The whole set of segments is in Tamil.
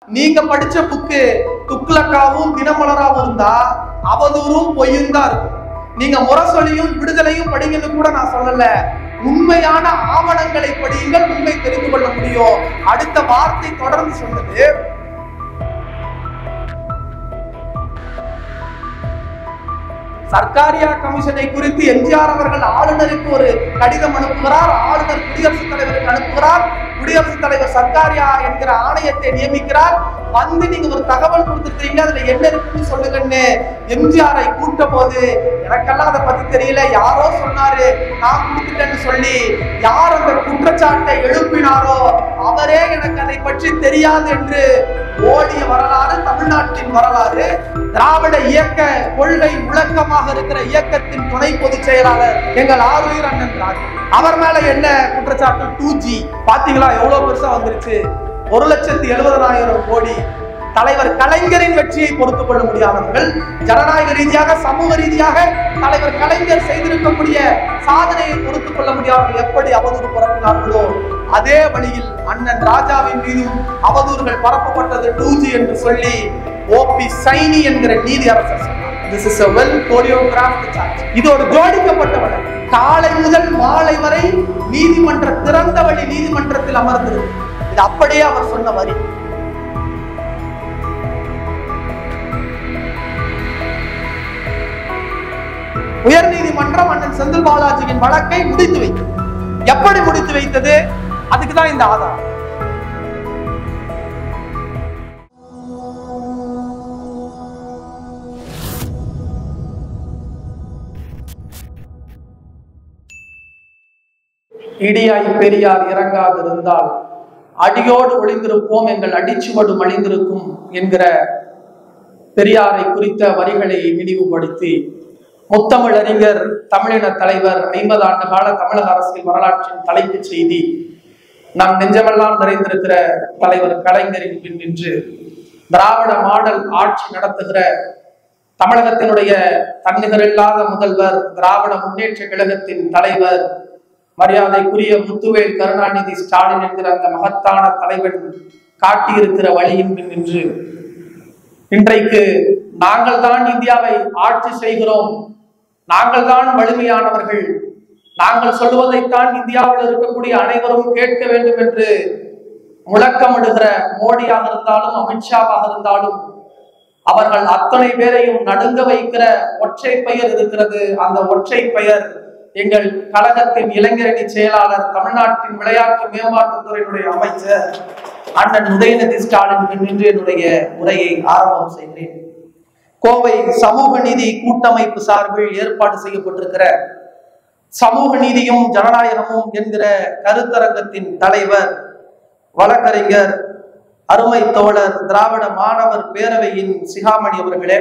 நீங்க படிச்ச புக்கு துக்ளக்காவும் தினமலராவும் இருந்தா அவதூறும் பொய்யும் தான் இருக்கும். நீங்க முரசொலியும் விடுதலையும் படிங்கன்னு கூட நான் சொல்லல. உண்மையான ஆவணங்களை படியுங்கள், உண்மை தெரிந்து கொள்ள முடியும். அடுத்த வார்த்தை தொடர்ந்து சொன்னது, சர்க்காரியா கமிஷனை குறித்து எம்ஜிஆர் அவர்கள் ஆளுநருக்கு ஒரு கடிதம் அனுப்புகிறார். ஆளுநர் குடியரசுத் தலைவருக்கு அனுப்புகிறார். குடியரசுத் தலைவர் சர்க்காரியா என்கிற ஆணையத்தை நியமிக்கிறார். வந்து நீங்க ஒரு தகவல் கொடுத்துருக்கீங்க, அதுல என்ன இருக்குன்னு சொல்லுங்கன்னு எம்ஜிஆரை கூட்ட போது, எனக்கெல்லாம் அதை பத்தி தெரியல, யாரோ சொன்னாரு, நான் கொடுத்துட்டேன்னு சொல்லி யார் அந்த குற்றச்சாட்டை எழுப்பினாரோ அவரே எனக்கு அதை பற்றி தெரியாது என்று ஓடிய வரலாறு தமிழ்நாட்டின் வரலாறு. திராவிட இயக்க கொள்கை முழக்கமாக இருக்கிற இயக்கத்தின் துணை பொதுச் செயலாளர் எங்கள் ஆருயிர் அண்ணன் ராஜா, அவர் மேல என்ன குற்றச்சாட்டு? 2G பாத்தீங்களா எவ்வளவு பெருசா வந்துருச்சு, 1,70,000 கோடி. தலைவர் கலைஞரின் வெற்றியை பொறுத்துக் கொள்ள முடியாதவர்கள், ஜனநாயக ரீதியாக சமூக ரீதியாக தலைவர் கலைஞர் செய்திருக்கக்கூடிய சாதனையை பொறுத்துக் கொள்ள முடியாதவர்கள் எப்படி அவதூறு பரப்பினார்களோ அதே வழியில் அண்ணன் ராஜாவின் மீதும் அவதூறுகள் பரப்பப்பட்டது 2G என்று சொல்லி OP சைனி என்கிற நீதி அரசர் சொன்னார். This is a well choreographed charge. இது ஒரு ஜோடிக்கப்பட்ட வழக்கு. காலை முதல் மாலை வரை நீதிமன்ற திறந்த வழி நீதிமன்றத்தில் அமர்ந்திருக்கு. இது அப்படியே அவர் சொன்ன வரி. உயர் நீதிமன்றம் அண்ணன் செந்தில் பாலாஜியின் வழக்கை முடித்து வைத்தது. எப்படி முடித்து வைத்தது? அதுக்குதான் இந்த ஆதாரம். இடியாய் பெரியார் இறங்காதிருந்தால் அடியோடு ஒளிந்திருப்போம், எங்கள் அடிச்சுவடு மலிந்திருக்கும் என்கிற பெரியாரை குறித்த வரிகளை நினைவுபடுத்தி முத்தமிழறிஞர் தமிழின தலைவர் 50 ஆண்டு கால தமிழக அரசியல் வரலாற்றின் தலைப்புச் செய்தி, நம் நெஞ்சமெல்லாம் நிறைந்திருக்கிற தலைவர் கலைஞரின் பின் நின்று திராவிட மாடல் ஆட்சி நடத்துகிற தமிழகத்தினுடைய தன்னிகரில்லாத முதல்வர், திராவிட முன்னேற்ற கழகத்தின் தலைவர், மரியாதைக்குரிய முத்துவேல் கருணாநிதி ஸ்டாலின் என்கிற அந்த மகத்தான தலைவன் காட்டியிருக்கிற வழியின் பின் நின்று இன்றைக்கு நாங்கள் தான் இந்தியாவை ஆட்சி செய்கிறோம், நாங்கள் தான் வலிமையானவர்கள், நாங்கள் சொல்வதைத்தான் இந்தியாவில் இருக்கக்கூடிய அனைவரும் கேட்க வேண்டும் என்று முழக்கமிடுகிற மோடியாக இருந்தாலும் அமித்ஷாவாக இருந்தாலும் அவர்கள் அத்தனை பேரையும் நடுங்க வைக்கிற ஒற்றை பெயர் இருக்கிறது. அந்த ஒற்றை பெயர் எங்கள் கழகத்தின் இளைஞரணி செயலாளர், தமிழ்நாட்டின் விளையாட்டு மேம்பாட்டுத்துறையினுடைய அமைச்சர் அண்ணன் உதயநிதி ஸ்டாலின் என்று என்னுடைய உரையை ஆரம்பம் செய்கிறேன். கோவை சமூக நீதி கூட்டமைப்பு சார்பில் ஏற்பாடு செய்யப்பட்டிருக்கிற சமூக நீதியும் ஜனநாயகமும் என்கிற கருத்தரங்கத்தின் தலைவர் வழக்கறிஞர் அருமை தோழர் திராவிட மாணவர் பேரவையின் சிகாமணி அவர்களே,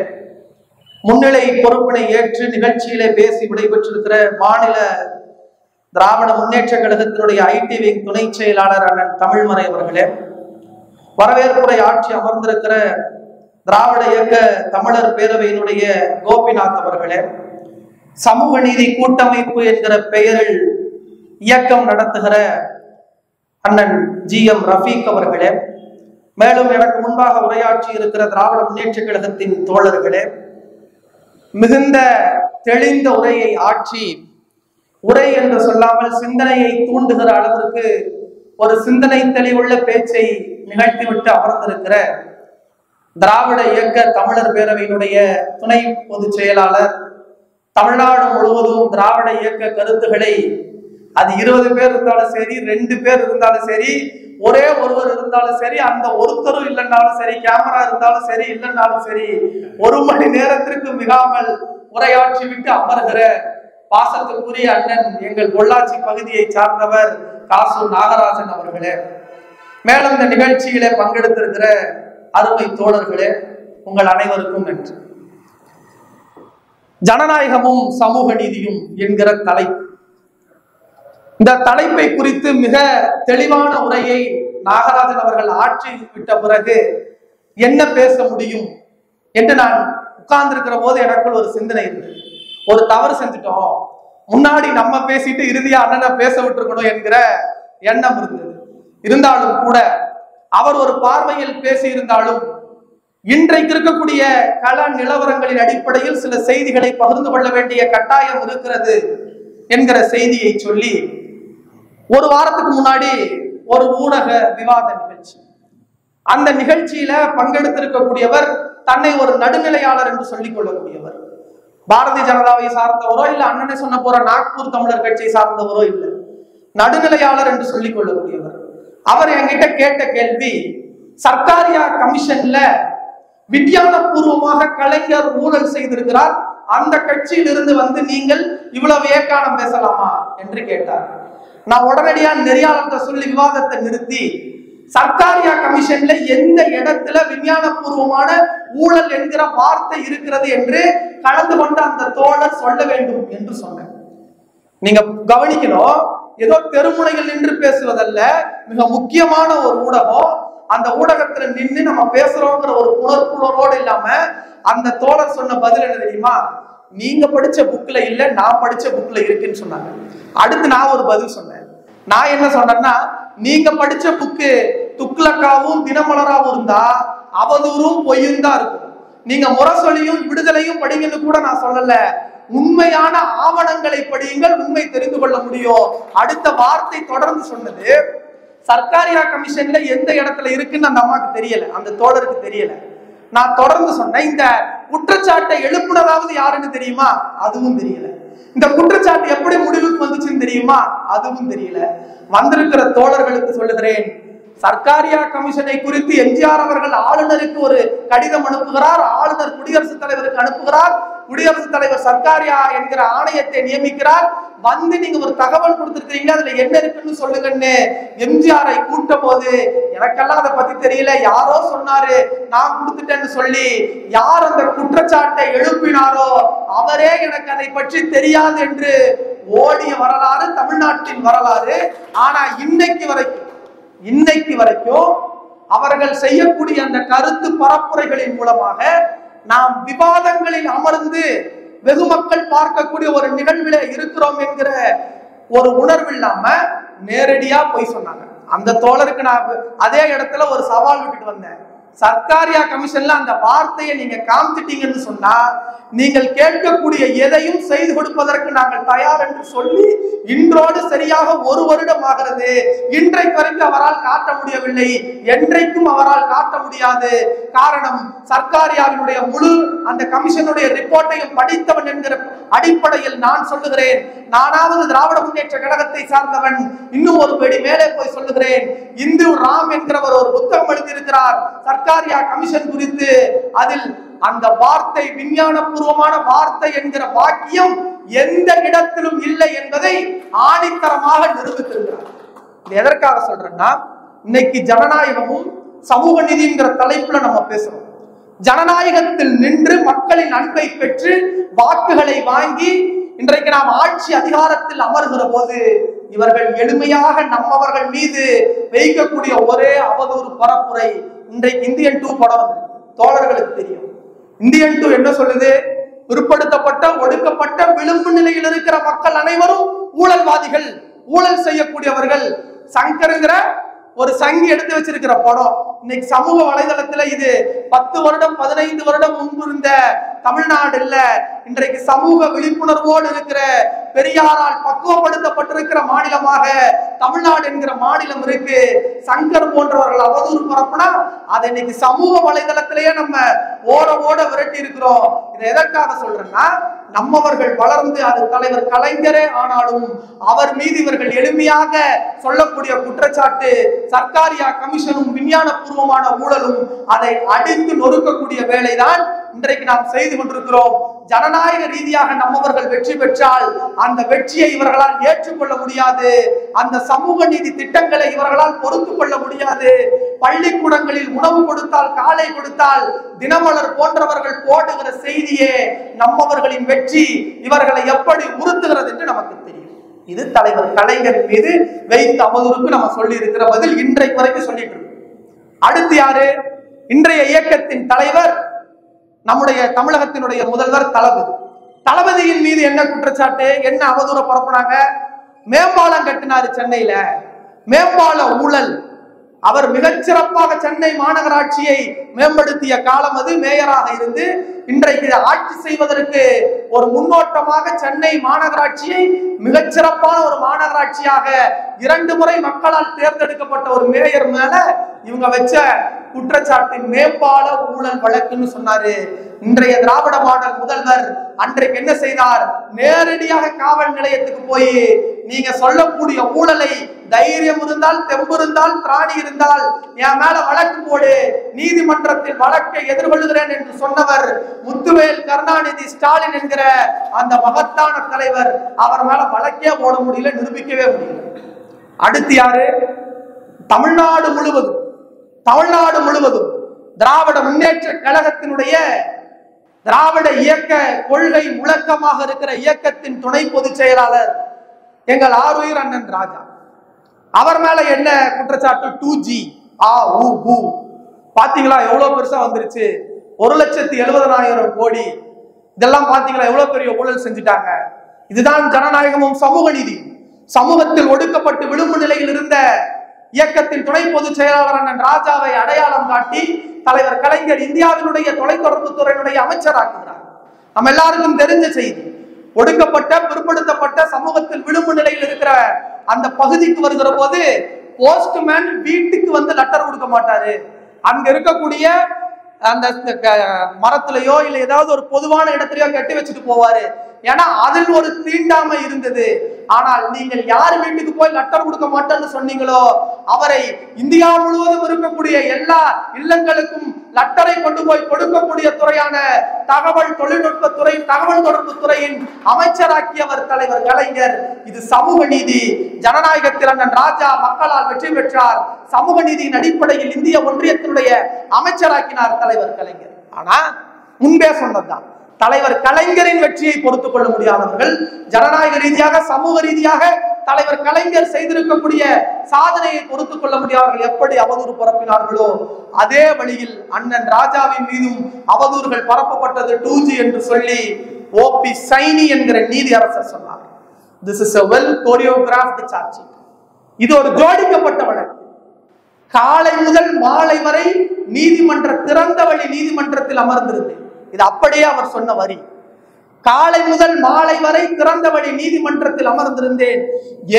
முன்னிலை பொறுப்பினை ஏற்று நிகழ்ச்சியிலே பேசி விடைபெற்றிருக்கிற மாநில திராவிட முன்னேற்ற கழகத்தினுடைய ஐடி விங் துணை செயலாளர் அண்ணன் தமிழ்மறை அவர்களே, வரவேற்புரை ஆட்சி அமர்ந்திருக்கிற திராவிட இயக்க தமிழர் பேரவையினுடைய கோபிநாத் அவர்களே, சமூக நீதி கூட்டமைப்பு என்கிற பெயரில் இயக்கம் நடத்துகிற அண்ணன் GM ரஃபீக் அவர்களே, மேலும் எனக்கு முன்பாக உரையாற்றி இருக்கிற திராவிட முன்னேற்ற கழகத்தின் தோழர்களே, மிகுந்த தெளிந்த உரையை ஆட்சி, உரை என்று சொல்லாமல் சிந்தனையை தூண்டுகிற அளவிற்கு ஒரு சிந்தனை தெளிவுள்ள பேச்சை நிகழ்த்திவிட்டு அமர்ந்திருக்கிற திராவிட இயக்க தமிழர் பேரவையினுடைய துணை பொதுச் செயலாளர், தமிழ்நாடு முழுவதும் திராவிட இயக்க கருத்துக்களை, அது 20 பேர் இருந்தாலும் சரி, 2 பேர் இருந்தாலும் சரி, ஒரே ஒருவர் இருந்தாலும் சரி, அந்த ஒருத்தரும் இல்லைன்னாலும் சரி, கேமரா இருந்தாலும் சரி இல்லைன்னாலும் சரி, 1 மணி நேரத்திற்கு மிகாமல் உரையாற்றி விட்டு அமர்கிற பாசத்துக்குரிய அண்ணன் எங்கள் பொள்ளாச்சி பகுதியை சார்ந்தவர் காசு நாகராஜன் அவர்களே, மேலும் இந்த நிகழ்ச்சியிலே பங்கெடுத்திருக்கிற அருமை தோழர்களே, உங்கள் அனைவருக்கும் நன்றி. ஜனநாயகமும் சமூக நீதியும் என்கிற தலைப்பு, இந்த தலைப்பை குறித்து மிக தெளிவான உரையை நாகராஜன் அவர்கள் ஆட்சி விட்ட பிறகு என்ன பேச முடியும் என்று நான் உட்கார்ந்திருக்கிற போது எனக்குள் ஒரு சிந்தனை இருந்தது. ஒரு தவறு செஞ்சுட்டோம், முன்னாடி நம்ம பேசிட்டு இறுதியா அண்ணனை பேச விட்டுருக்கணும் என்கிற எண்ணம் இருந்தது. இருந்தாலும் கூட அவர் ஒரு பார்வையில் பேசியிருந்தாலும் இன்றைக்கு இருக்கக்கூடிய கள நிலவரங்களின் அடிப்படையில் சில செய்திகளை பகிர்ந்து கொள்ள வேண்டிய கட்டாயம் இருக்கிறது என்கிற செய்தியை சொல்லி ஒரு வாரத்துக்கு முன்னாடி ஒரு ஊடக விவாத நிகழ்ச்சி, அந்த நிகழ்ச்சியில பங்கெடுத்திருக்கக்கூடியவர் தன்னை ஒரு நடுநிலையாளர் என்று சொல்லிக் கொள்ளக்கூடியவர். பாரதிய ஜனதாவை சார்ந்தவரோ இல்ல அண்ணனை சொன்ன போற நாக்பூர் தமிழர் கட்சியை சார்ந்தவரோ இல்லை, நடுநிலையாளர் என்று சொல்லிக் கொள்ளக்கூடியவர். அவர் என்கிட்ட கேட்ட கேள்வி, சர்க்காரியா கமிஷன்ல விஞ்ஞானபூர்வமாக கலைஞர் ஊழல் செய்திருக்கிறார், அந்த கட்சியிலிருந்து வந்து நீங்கள் இவ்வளவு ஏக்கானம் பேசலாமா என்று கேட்டார். நான் உடனடியா நெறியாளர்கிட்ட சொல்லி விவாதத்தை நிறுத்தி, சர்க்காரியா கமிஷன்ல எந்த இடத்துல விஞ்ஞானபூர்வமான ஊழல் என்கிற வார்த்தை இருக்கிறது என்று கலந்து கொண்ட அந்த தோழர் சொல்ல வேண்டும் என்று சொன்னேன். நீங்க கவனிக்கணும், ஏதோ தெருமுனையில் நின்று பேசுவதல்ல, மிக முக்கியமான ஒரு ஊடகம். அந்த ஊடகத்துல நின்று நம்ம பேசுறோங்கிற ஒரு புணர்வுணர்வோடு இல்லாம அந்த தோழர் சொன்ன பதில் என்ன தெரியுமா? நீங்க படிச்ச புக்ல இல்ல, நான் படிச்ச புக்ல இருக்குன்னு சொன்னாங்க. அடுத்து நான் ஒரு பதில் சொன்னேன். நான் என்ன சொன்னேன்னா, நீங்க படிச்ச புக்கு துக்ளக்காவும் தினமலராவும் இருந்தா அவதூறும் பொய்யும் தான் இருக்கும். நீங்க முரசொலியும் விடுதலையும் படிங்கன்னு கூட நான் சொல்லல, உண்மையான ஆவணங்களை படியுங்கள், உண்மை தெரிந்து கொள்ள முடியும். அடுத்த வார்த்தை தொடர்ந்து சொன்னது, சர்க்காரியா கமிஷன்ல எந்த இடத்துல இருக்குன்னு அந்த அம்மாக்கு தெரியல, அந்த தோழருக்கு தெரியல. நான் தொடர்ந்து சொன்னேன், இந்த குற்றச்சாட்டை எழுப்புனதாவது யாருன்னு தெரியுமா? அதுவும் தெரியல. இந்த குற்றச்சாட்டு எப்படி முடிவுக்கு வந்துச்சுன்னு தெரியுமா? அதுவும் தெரியல. வந்திருக்கிற தோழர்களுக்கு சொல்லுகிறேன், சர்க்காரியா கமிஷனை குறித்து எம்ஜிஆர் அவர்கள் ஆளுநருக்கு ஒரு கடிதம் அனுப்புகிறார், ஆளுநர் குடியரசுத் தலைவருக்கு அனுப்புகிறார், குடியரசுத் தலைவர் சர்க்காரியா என்கிற ஆணையத்தை நியமிக்கிறார். வந்து நீங்க ஒரு தகவல் கொடுத்துருக்கீங்க, அதுல என்ன இருக்குன்னு சொல்லுங்கன்னு எம்ஜிஆரை கூட்ட போது, எனக்கெல்லாம் அதை பத்தி தெரியல, யாரோ சொன்னாரு நான் கொடுத்துட்டேன்னு சொல்லி யார் அந்த குற்றச்சாட்டை எழுப்பினாரோ அவரே எனக்கு அதை பற்றி தெரியாது என்று ஓடிய வரலாறு தமிழ்நாட்டின் வரலாறு. ஆனா இன்னைக்கு வரைக்கும் அவர்கள் செய்யக்கூடிய அந்த கருத்து பரப்புரைகளின் மூலமாக நாம் விவாதங்களில் அமர்ந்து வெகு மக்கள் பார்க்கக்கூடிய ஒரு நிகழ்வில இருக்கிறோம் என்கிற ஒரு உணர்வு இல்லாம நேரடியா போய் சொன்னாங்க. அந்த தோழருக்கு நான் அதே இடத்துல ஒரு சவால் விட்டுட்டு வந்தேன். சர்க்காரியா கமிஷன்ல அந்த வார்த்தையை நீங்க காமிச்சிட்டீங்கன்னு சொன்னா நீங்கள் கேட்கக்கூடிய எதையும் செய்து கொடுப்பதற்கு நாங்கள் தயார் என்று சொல்லி இன்றோடு சரியாக ஒரு வருடம் ஆகிறது. இன்றைக்கு வரைக்கும் அவரால் காட்ட முடியவில்லை, என்றைக்கும் அவரால் காட்ட முடியாது. காரணம், சர்க்காரியாவினுடைய முழு அந்த கமிஷனுடைய ரிப்போர்ட்டையும் படித்தவன் என்கிற அடிப்படையில் நான் சொல்லுகிறேன். நானாவது திராவிட முன்னேற்ற கழகத்தை சார்ந்தவன். இன்னும் ஒரு படி மேலே போய் சொல்லுகிறேன், இந்து ராம் என்கிறவர் ஒரு புத்தகம் எழுதியிருக்கிறார் சர்க்காரியா கமிஷன் குறித்து. அதில் அந்த வார்த்தை விஞ்ஞானபூர்வமான வார்த்தை என்கிற வாக்கியம் எந்த இடத்திலும் இல்லை என்பதை ஆணித்தரமாக நிரூபித்திருக்கிறார். இது எதற்காக சொல்றேன்னா, இன்னைக்கு ஜனநாயகமும் சமூக நீதிங்கிற தலைப்புல நம்ம பேசுறோம். ஜனநாயகத்தில் நின்று மக்களின் அன்பை பெற்று வாக்குகளை வாங்கி இன்றைக்கு நாம் ஆட்சி அதிகாரத்தில் அமர்கிற போது இவர்கள் எளிமையாக நம்மவர்கள் மீது வைக்கக்கூடிய ஒரே அவதூறு பரப்புரை. இன்றைக்கு இந்தியன் 2 படம் வந்திருக்கு, தோழர்களுக்கு தெரியும். இந்தியன் 2 என்ன சொல்லுது? பிற்படுத்தப்பட்ட ஒடுக்கப்பட்ட விளிம்பு நிலையில் இருக்கிற மக்கள் அனைவரும் ஊழல்வாதிகள், ஊழல் செய்யக்கூடியவர்கள். சங்கருங்கிற ஒரு சங்கி எடுத்து வச்சிருக்கிற படம் இன்னைக்கு சமூக வலைதளத்துல இது 10 வருடம் 15 வருடம் முன்பு இருந்த தமிழ்நாடு இல்ல, இன்றைக்கு சமூக விழிப்புணர்வோடு இருக்கிற பெரியாரால் பக்குவப்படுத்தப்பட்டிருக்கிற மாநிலமாக தமிழ்நாடு என்கிற மாநிலம் இருக்கு. சங்கர் போன்றவர்கள் அவதூறு பரப்புனா அதை இன்னைக்கு சமூக வலைதளத்திலேயே நம்ம ஓட விரட்டி இருக்கிறோம். இதை எதற்காக சொல்றேன்னா, நம்மவர்கள் வளர்ந்து அது தலைவர் கலைஞரே ஆனாலும் அவர் மீது இவர்கள் எளிமையாக சொல்லக்கூடிய குற்றச்சாட்டு சர்க்காரியா கமிஷனும் விஞ்ஞானபூர்வமான ஊழலும் அதை அடித்து நொறுக்கக்கூடிய வேலைதான் இன்றைக்கு நாம் செய்து கொண்டிருக்கிறோம். ஜனநாயக ரீதியாக நம்மவர்கள் வெற்றி பெற்றால் அந்த வெற்றியை இவர்களால் ஏற்றுக்கொள்ள முடியாது. அந்த சமூக நீதி திட்டங்களை இவர்களால் பொறுத்து கொள்ள முடியாது. பள்ளிக்கூடங்களில் உணவு கொடுத்தால், காலை கொடுத்தால் தினமலர் போன்றவர்கள் போடுகிற செய்தியே நம்மவர்களின் வெற்றி இவர்களை எப்படி உறுத்துகிறது என்று நமக்கு தெரியும். இது தலைவர் கலைஞர் மீது வைத்த அவதூறுக்கு நம்ம சொல்லி இருக்கிற பதில் இன்றைக்கு வரைக்கும் சொல்லிட்டு இருக்கோம். அடுத்து யாரு? இன்றைய இயக்கத்தின் தலைவர், நம்முடைய தமிழகத்தினுடைய முதல்வர் தளபதி. தளபதியின் மீது என்ன குற்றச்சாட்டு, என்ன அவதூற பரப்புனாங்க? மேம்பாலம் கட்டினாரு சென்னையில, மேம்பால ஊழல். அவர் மிகச்சிறப்பாக சென்னை மாநகராட்சியை மேம்படுத்திய காலம் அது. மேயராக இருந்து இன்றைக்கு ஆட்சி செய்வதற்கு ஒரு முன்னோட்டமாக சென்னை மாநகராட்சியை மிகச்சிறப்பான ஒரு மாநகராட்சியாக 2 முறை மக்களால் தேர்ந்தெடுக்கப்பட்ட ஒரு மேயர் மேல இவங்க வச்ச குற்றச்சாட்டு மேம்பால ஊழல் வழக்குன்னு சொன்னாரு. இன்றைய திராவிட மாடல் முதல்வர் அன்றைக்கு என்ன செய்தார்? நேரடியாக காவல் நிலையத்துக்கு போய் நீங்க சொல்லக்கூடிய ஊழலை தைரியம் இருந்தால், தெம்பு இருந்தால், திராணி இருந்தால் என் மேல வழக்கு போடு, நீதிமன்றத்தில் வழக்கை எதிர்கொள்கிறேன் என்று சொன்னவர் முத்துவேல் கருணாநிதி ஸ்டாலின் என்கிற அந்த மகத்தான தலைவர். அவர் மேல வழக்கே போட முடியல, நிரூபிக்கவே முடியல. அடுத்து யாரு? தமிழ்நாடு முழுவதும் திராவிட முன்னேற்ற கழகத்தினுடைய திராவிட இயக்க கொள்கை முழக்கமாக இருக்கிற இயக்கத்தின் துணை பொதுச் செயலாளர் எங்கள் ஆருயிர் அண்ணன் ராஜா. அவர் மேல என்ன குற்றச்சாட்டு? 2G பாத்தீங்களா எவ்வளவு பெருசா வந்துருச்சு, 1,70,000 கோடி. இதெல்லாம் பாத்தீங்களா எவ்வளவு பெரிய ஊழல் செஞ்சுட்டாங்க. இதுதான் ஜனநாயகமும் சமூக நீதி. சமூகத்தில் ஒடுக்கப்பட்டு விளிம்பு நிலையில் இருந்த இயக்கத்தின் துணை பொதுச் செயலாளர் அண்ணன் ராஜாவை அடையாளம் காட்டி தலைவர் கலைஞர் இந்தியாவினுடைய தொலைத்தொடர்பு துறையினுடைய அமைச்சராக்குகிறார். நம்ம எல்லாருக்கும் தெரிஞ்ச செய்தி. ஒடுக்கப்பட்ட, பிற்படுத்தப்பட்ட, சமூகத்தில் விளிம்பு நிலையில் இருக்கிற அந்த பகுதிக்கு வருகிற போது போஸ்ட்மேன் வீட்டுக்கு வந்து லெட்டர் கொடுக்க மாட்டாரு. அங்க இருக்கக்கூடிய அந்த மரத்திலேயோ இல்ல ஏதாவது ஒரு பொதுவான இடத்திலேயோ கட்டி வச்சுட்டு போவாரு. ஏன்னா அதில் ஒரு தீண்டாமை இருந்தது. ஆனால் நீங்கள் யார் வீட்டுக்கு போய் லெட்டர் கொடுக்க மாட்டேன்னு சொன்னீங்களோ அவரை இந்தியா முழுவதும் இருக்கக்கூடிய எல்லா இல்லங்களுக்கும் லெட்டரை கொண்டு போய் கொடுக்கக்கூடிய துறையான தகவல் தொழில்நுட்ப துறை, தகவல் தொடர்பு துறையின் அமைச்சராக்கியவர் தலைவர் கலைஞர். இது சமூக நீதி. ஜனநாயகத்தில் அண்ணன் ராஜா மக்களால் வெற்றி பெற்றார். சமூக நீதியின் அடிப்படையில் இந்திய ஒன்றியத்தினுடைய அமைச்சராக்கினார் தலைவர் கலைஞர். ஆனா முன்பே சொன்னதுதான், தலைவர் கலைஞரின் வெற்றியை பொறுத்துக் கொள்ள முடியாதவர்கள், ஜனநாயக ரீதியாக சமூக ரீதியாக தலைவர் கலைஞர் செய்திருக்கக்கூடிய சாதனையை பொறுத்துக் கொள்ள முடியாதவர்கள் எப்படி அவதூறு பரப்பினார்களோ அதே வழியில் அண்ணன் ராஜாவின் மீதும் அவதூறுகள் பரப்பப்பட்டது 2G என்று சொல்லி OP சைனி என்கிற நீதி அரசர் சொன்னார். This is a well choreographed charge. இது ஒரு ஜோடிக்கப்பட்ட வழக்கு. காலை முதல் மாலை வரை நீதிமன்ற திறந்த வழி நீதிமன்றத்தில் அமர்ந்திருந்தேன். இது அப்படியே அவர் சொன்ன வரி. காலை முதல் மாலை வரை திறந்த வழி நீதிமன்றத்தில் அமர்ந்திருந்தேன்.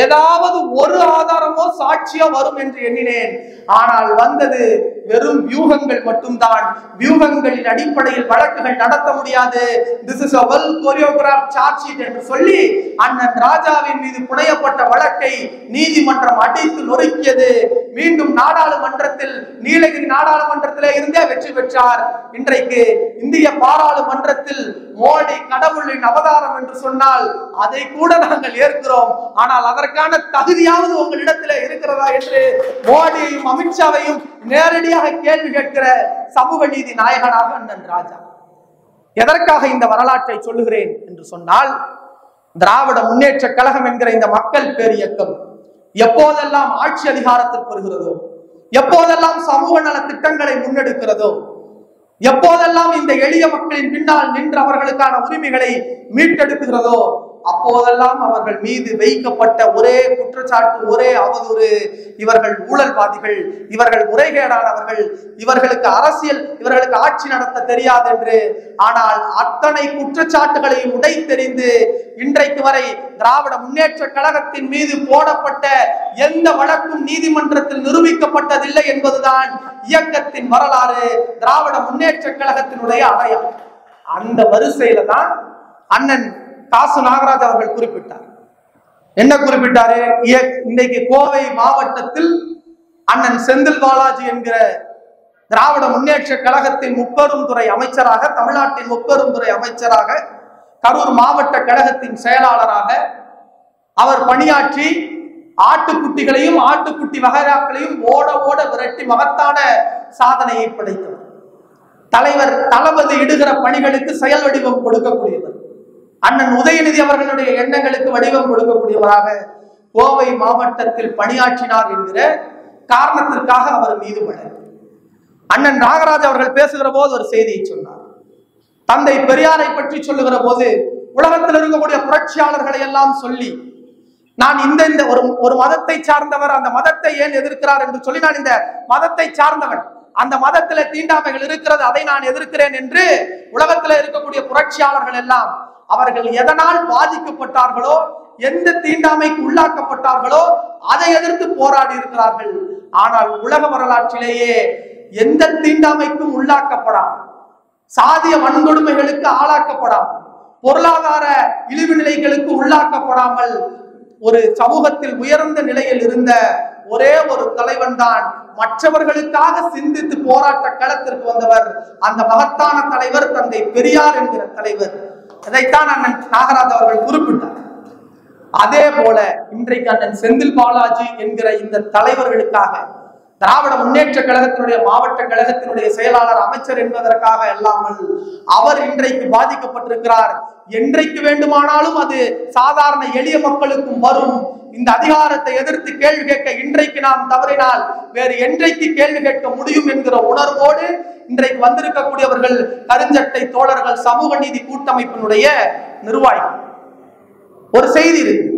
ஏதாவது ஒரு ஆதாரமோ சாட்சியோ வரும் என்று எண்ணினேன். ஆனால் வந்தது வெறும் வியூகங்கள் மட்டும்தான். வியூகங்களின் அடிப்படையில் வழக்குகள் நடத்த முடியாது. This is a well choreographed charge sheet என்று சொல்லி அண்ணன் ராஜாவின் மீது புனையப்பட்ட வழக்கை நீதிமன்றம் அடித்து நொறுக்கியது. மீண்டும் நாடாளுமன்றத்தில், நீலகிரி நாடாளுமன்றத்திலே இருந்தே வெற்றி பெற்றார். இன்றைக்கு இந்திய பாராளுமன்றத்தில் மோடி கடவுளின் அவதாரம் என்று சொன்னால் அதை கூட நாங்கள் ஏற்கிறோம். ஆனால் அதற்கான தகுதியாவது உங்களிடத்தில் இருக்கிறதா என்று மோடியையும் அமித்ஷாவையும் நேரடியாக கேள்வி கேட்கிற சமூக நீதி நாயகனாக அண்ணன் ராஜா. எதற்காக இந்த வரலாற்றை சொல்லுகிறேன் என்று சொன்னால், திராவிட முன்னேற்ற கழகம் என்கிற இந்த மக்கள் பேர் இயக்கம் எப்போதெல்லாம் ஆட்சி அதிகாரத்தில் பெறுகிறதோ, எப்போதெல்லாம் சமூக நல திட்டங்களை முன்னெடுக்கிறதோ, எப்போதெல்லாம் இந்த எளிய மக்களின் பின்னால் நின்று அவர்களுக்கான உரிமைகளை மீட்டெடுக்கிறதோ அப்போதெல்லாம் அவர்கள் மீது வைக்கப்பட்ட ஒரே குற்றச்சாட்டு, ஒரே அவதூறு, இவர்கள் ஊழல்வாதிகள், இவர்கள் முறைகேடானவர்கள், இவர்களுக்கு அரசியல், இவர்களுக்கு ஆட்சி நடத்த தெரியாது என்று. ஆனால் அத்தனை குற்றச்சாட்டுகளையும் உடைத்தெறிந்து இன்றைக்கு வரை திராவிட முன்னேற்ற கழகத்தின் மீது போடப்பட்ட எந்த வழக்கும் நீதிமன்றத்தில் நிரூபிக்கப்பட்டதில்லை என்பதுதான் இயக்கத்தின் வரலாறு, திராவிட முன்னேற்ற கழகத்தினுடைய அடையாளம். அந்த வரிசையில தான் அண்ணன் காசு நாகராஜ் அவர்கள் குறிப்பிட்டார். என்ன குறிப்பிட்டாரு? இன்றைக்கு கோவை மாவட்டத்தில் அண்ணன் செந்தில் பாலாஜி என்கிற திராவிட முன்னேற்ற கழகத்தின் முப்பெரும் துறை அமைச்சராக, தமிழ்நாட்டின் முப்பெரும் துறை அமைச்சராக, கரூர் மாவட்ட கழகத்தின் செயலாளராக அவர் பணியாற்றி ஆட்டுக்குட்டிகளையும் ஆட்டுக்குட்டி வகைராக்களையும் ஓட ஓட விரட்டி மகத்தான சாதனையை படைத்தவர். தலைவர் தளபதி இடுகிற பணிகளுக்கு செயல் வடிவம் கொடுக்கக்கூடியவர். அண்ணன் உதயநிதி அவர்களுடைய எண்ணங்களுக்கு வடிவம் கொடுக்கக்கூடியவராக கோவை மாவட்டத்தில் பணியாற்றினார் என்கிற காரணத்திற்காக அவர் மீது வழக்கு. அண்ணன் நாகராஜ் அவர்கள் பேசுகிற போது ஒரு செய்தியை சொன்னார். தந்தை பெரியாரை பற்றி சொல்லுகிற போது உலகத்தில் இருக்கக்கூடிய புரட்சியாளர்களை எல்லாம் சொல்லி நான் இந்த ஒரு மதத்தை சார்ந்தவர், அந்த மதத்தை ஏன் எதிர்க்கிறார் என்று சொல்லி நான் இந்த மதத்தை சார்ந்தவன், அந்த மதத்துல தீண்டாமைகள் இருக்கிறது, அதை நான் எதிர்க்கிறேன் என்று உலகத்துல இருக்கக்கூடிய புரட்சியாளர்கள் எல்லாம் அவர்கள் எதனால் பாதிக்கப்பட்டார்களோ, எந்த தீண்டாமைக்கு உள்ளாக்கப்பட்டார்களோ அதை எதிர்த்து போராடி இருக்கிறார்கள். ஆனால் உலக வரலாற்றிலேயே எந்த தீண்டாமைக்கும் உள்ளாக்கப்படாமல், சாதிய வன்கொடுமைகளுக்கு ஆளாக்கப்படாமல், பொருளாதார இழிவு நிலைகளுக்கு உள்ளாக்கப்படாமல் ஒரு சமூகத்தில் உயர்ந்த நிலையில் இருந்த ஒரே ஒரு தலைவன் தான் மற்றவர்களுக்காக சிந்தித்து போராட்ட களத்திற்கு வந்தவர். அந்த மகத்தான தலைவர் தந்தை பெரியார் என்கிற தலைவர். அதைத்தான் அண்ணன் நாகராஜ் அவர்கள் குறிப்பிட்டார். அதே போல இன்றைக்கு அண்ணன் செந்தில் பாலாஜி என்கிற இந்த தலைவர்களுக்காக, திராவிட முன்னேற்ற கழகத்தினுடைய மாவட்ட கழகத்தினுடைய செயலாளர், அமைச்சர் என்பதற்காக அல்லாமல் அவர் இன்றைக்கு பாதிக்கப்பட்டிருக்கிறார். என்றைக்கு வேண்டுமானாலும் அது சாதாரண எளிய மக்களுக்கும் வரும். இந்த அதிகாரத்தை எதிர்த்து கேள்வி கேட்க இன்றைக்கு நாம் தவறினால் வேறு என்றைக்கு கேள்வி கேட்க முடியும் என்கிற உணர்வோடு இன்றைக்கு வந்திருக்கக்கூடியவர்கள் கருஞ்சட்டை தோழர்கள், சமூக நீதி கூட்டமைப்பினுடைய நிர்வாகிகள். ஒரு செய்தி இருக்கு.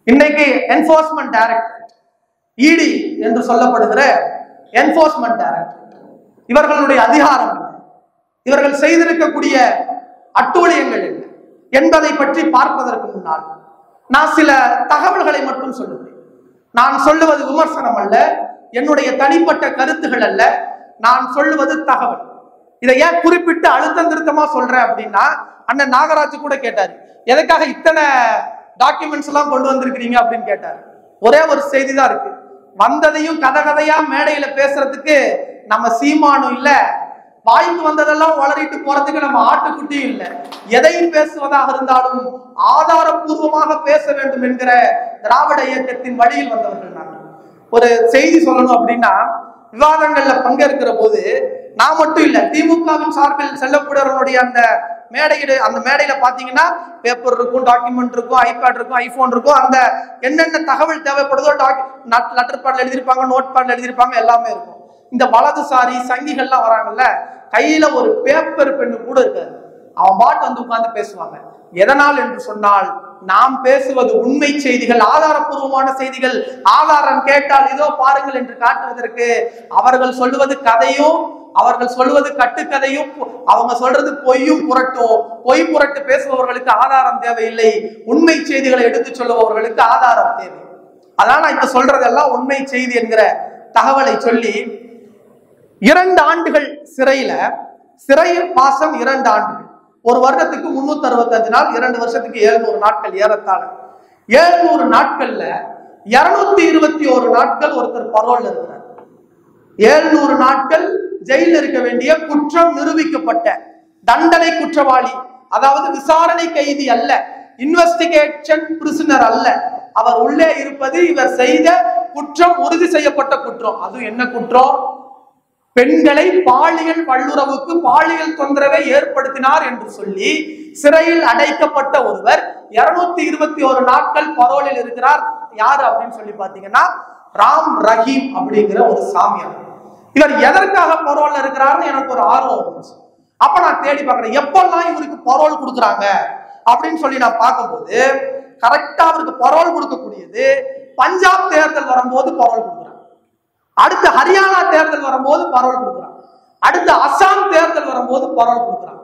இன்னைக்கு என்போர்ஸ்மெண்ட் டைரக்டரேட், இடி என்று சொல்லப்படுகிற என்போர்ஸ்மெண்ட் டைரக்டரேட், இவர்களுடைய அதிகாரம் என்ன, இவர்கள் செய்திருக்கக்கூடிய அட்டூழியங்கள் என்ன என்பதை பற்றி பார்ப்பதற்கு முன்னால் நான் சில தகவல்களை மட்டும் சொல்லுகிறேன். நான் சொல்லுவது விமர்சனம் அல்ல, என்னுடைய தனிப்பட்ட கருத்துகள் அல்ல, நான் சொல்லுவது தகவல். இதை ஏன் குறிப்பிட்டு அழுத்தம் திருத்தமா சொல்றேன் அப்படின்னா, அண்ணன் நாகராஜ் கூட கேட்டாரு, எதுக்காக இத்தனை டாக்குமெண்ட்ஸ் எல்லாம் கொண்டு வந்திருக்கிறீங்க அப்படின்னு கேட்டாரு. ஒரே ஒரு செய்தி தான் இருக்கு. வந்ததையும் கதை கதையா மேடையில பேசுறதுக்கு நம்ம சீமானும் இல்ல, வாய்ப்பு வந்ததெல்லாம் வளரிட்டு போறதுக்கு நம்ம ஆட்டுக்குட்டியும் இல்லை. எதையும் பேசுவதாக இருந்தாலும் ஆதாரபூர்வமாக பேச வேண்டும் என்கிற திராவிட இயக்கத்தின் வழியில் வந்தவர்கள் நாங்கள். ஒரு செய்தி சொல்லணும் அப்படின்னா, விவாதங்கள்ல பங்கேற்கிற போது நான் மட்டும் இல்ல, திமுகவின் சார்பில் செல்லக்கூடியவர்களுடைய அந்த மேடையில பாத்தீங்கன்னா பேப்பர் இருக்கும், டாக்குமெண்ட் இருக்கும், ஐபேட் இருக்கும், ஐபோன் இருக்கும். அந்த என்னென்ன தகவல் தேவைப்படுதோ லெட்டர் பேட்ல எழுதியிருப்பாங்க, நோட் பேட்ல எழுதியிருப்பாங்க, எல்லாமே இருக்கும். இந்த வலதுசாரி சங்கிகள்லாம் வராங்கல்ல, கையில ஒரு பேப்பர் பெண்ணு கூட இருக்காது, அவன் பாட்டு வந்து உட்கார்ந்து பேசுவாங்க. எதனால் என்று சொன்னால், நாம் பேசுவது உண்மை செய்திகள், ஆதாரபூர்வமான செய்திகள். ஆதாரம் கேட்டால் இதோ பாருங்கள் என்று காட்டுவதற்கு அவர்கள் சொல்லுவது கதையும், அவர்கள் சொல்லுவது கட்டுக்கதையும், அவங்க சொல்றது பொய்யும் புரட்டும். பொய் புரட்டு பேசுபவர்களுக்கு ஆதாரம் தேவையில்லை, உண்மை செய்திகளை எடுத்து சொல்லுபவர்களுக்கு ஆதாரம் தேவை. அதான் நான் இப்ப சொல்றதெல்லாம் உண்மை செய்தி என்கிற தகவலை சொல்லி, 2 ஆண்டுகள் சிறை வாசம் 2 ஆண்டுகள், ஒரு வருடத்துக்கு 365 நாள், 2 வருஷத்துக்கு 700 நாட்கள், ஏறத்தாழ 700 நாட்கள்ல 221 நாட்கள் ஒருத்தர் பரோல் இருக்கிறார். 700 நாட்கள் ஜெயில இருக்க வேண்டிய குற்றம் நிரூபிக்கப்பட்ட தண்டனை குற்றவாளி, அதாவது விசாரணை கைதி அல்ல, இன்வெஸ்டிகேஷன் பிரிசனர் அல்ல. அவர் உள்ளே இருப்பது இவர் செய்த குற்றம் உறுதி செய்யப்பட்ட குற்றம். அது என்ன குற்றம்? பெண்களை பாலியல் வல்லுறவுக்கு, பாலியல் தொந்தரவை ஏற்படுத்தினார் என்று சொல்லி சிறையில் அடைக்கப்பட்ட ஒருவர் 221 நாட்கள் பரோலில் இருக்கிறார். யாரு அப்படின்னு சொல்லி பாத்தீங்கன்னா, ராம் ரஹீம் அப்படிங்கிற ஒரு சாமியார். இவர் எதற்காக பரோல்ல இருக்கிறாருன்னு எனக்கு ஒரு ஆர்வம் இருந்துச்சு. அப்ப நான் தேடி பார்க்கிறேன், எப்பெல்லாம் இவருக்கு பரோல் கொடுக்குறாங்க அப்படின்னு சொல்லி நான் பார்க்கும்போது, கரெக்டா அவருக்கு பரோல் கொடுக்கக்கூடியது பஞ்சாப் தேர்தல் வரும்போது பரோல் கொடுக்குறாங்க, அடுத்து ஹரியானா தேர்தல் வரும்போது பரோல் கொடுக்குறாங்க, அடுத்து அசாம் தேர்தல் வரும்போது பரோல் கொடுக்குறாங்க.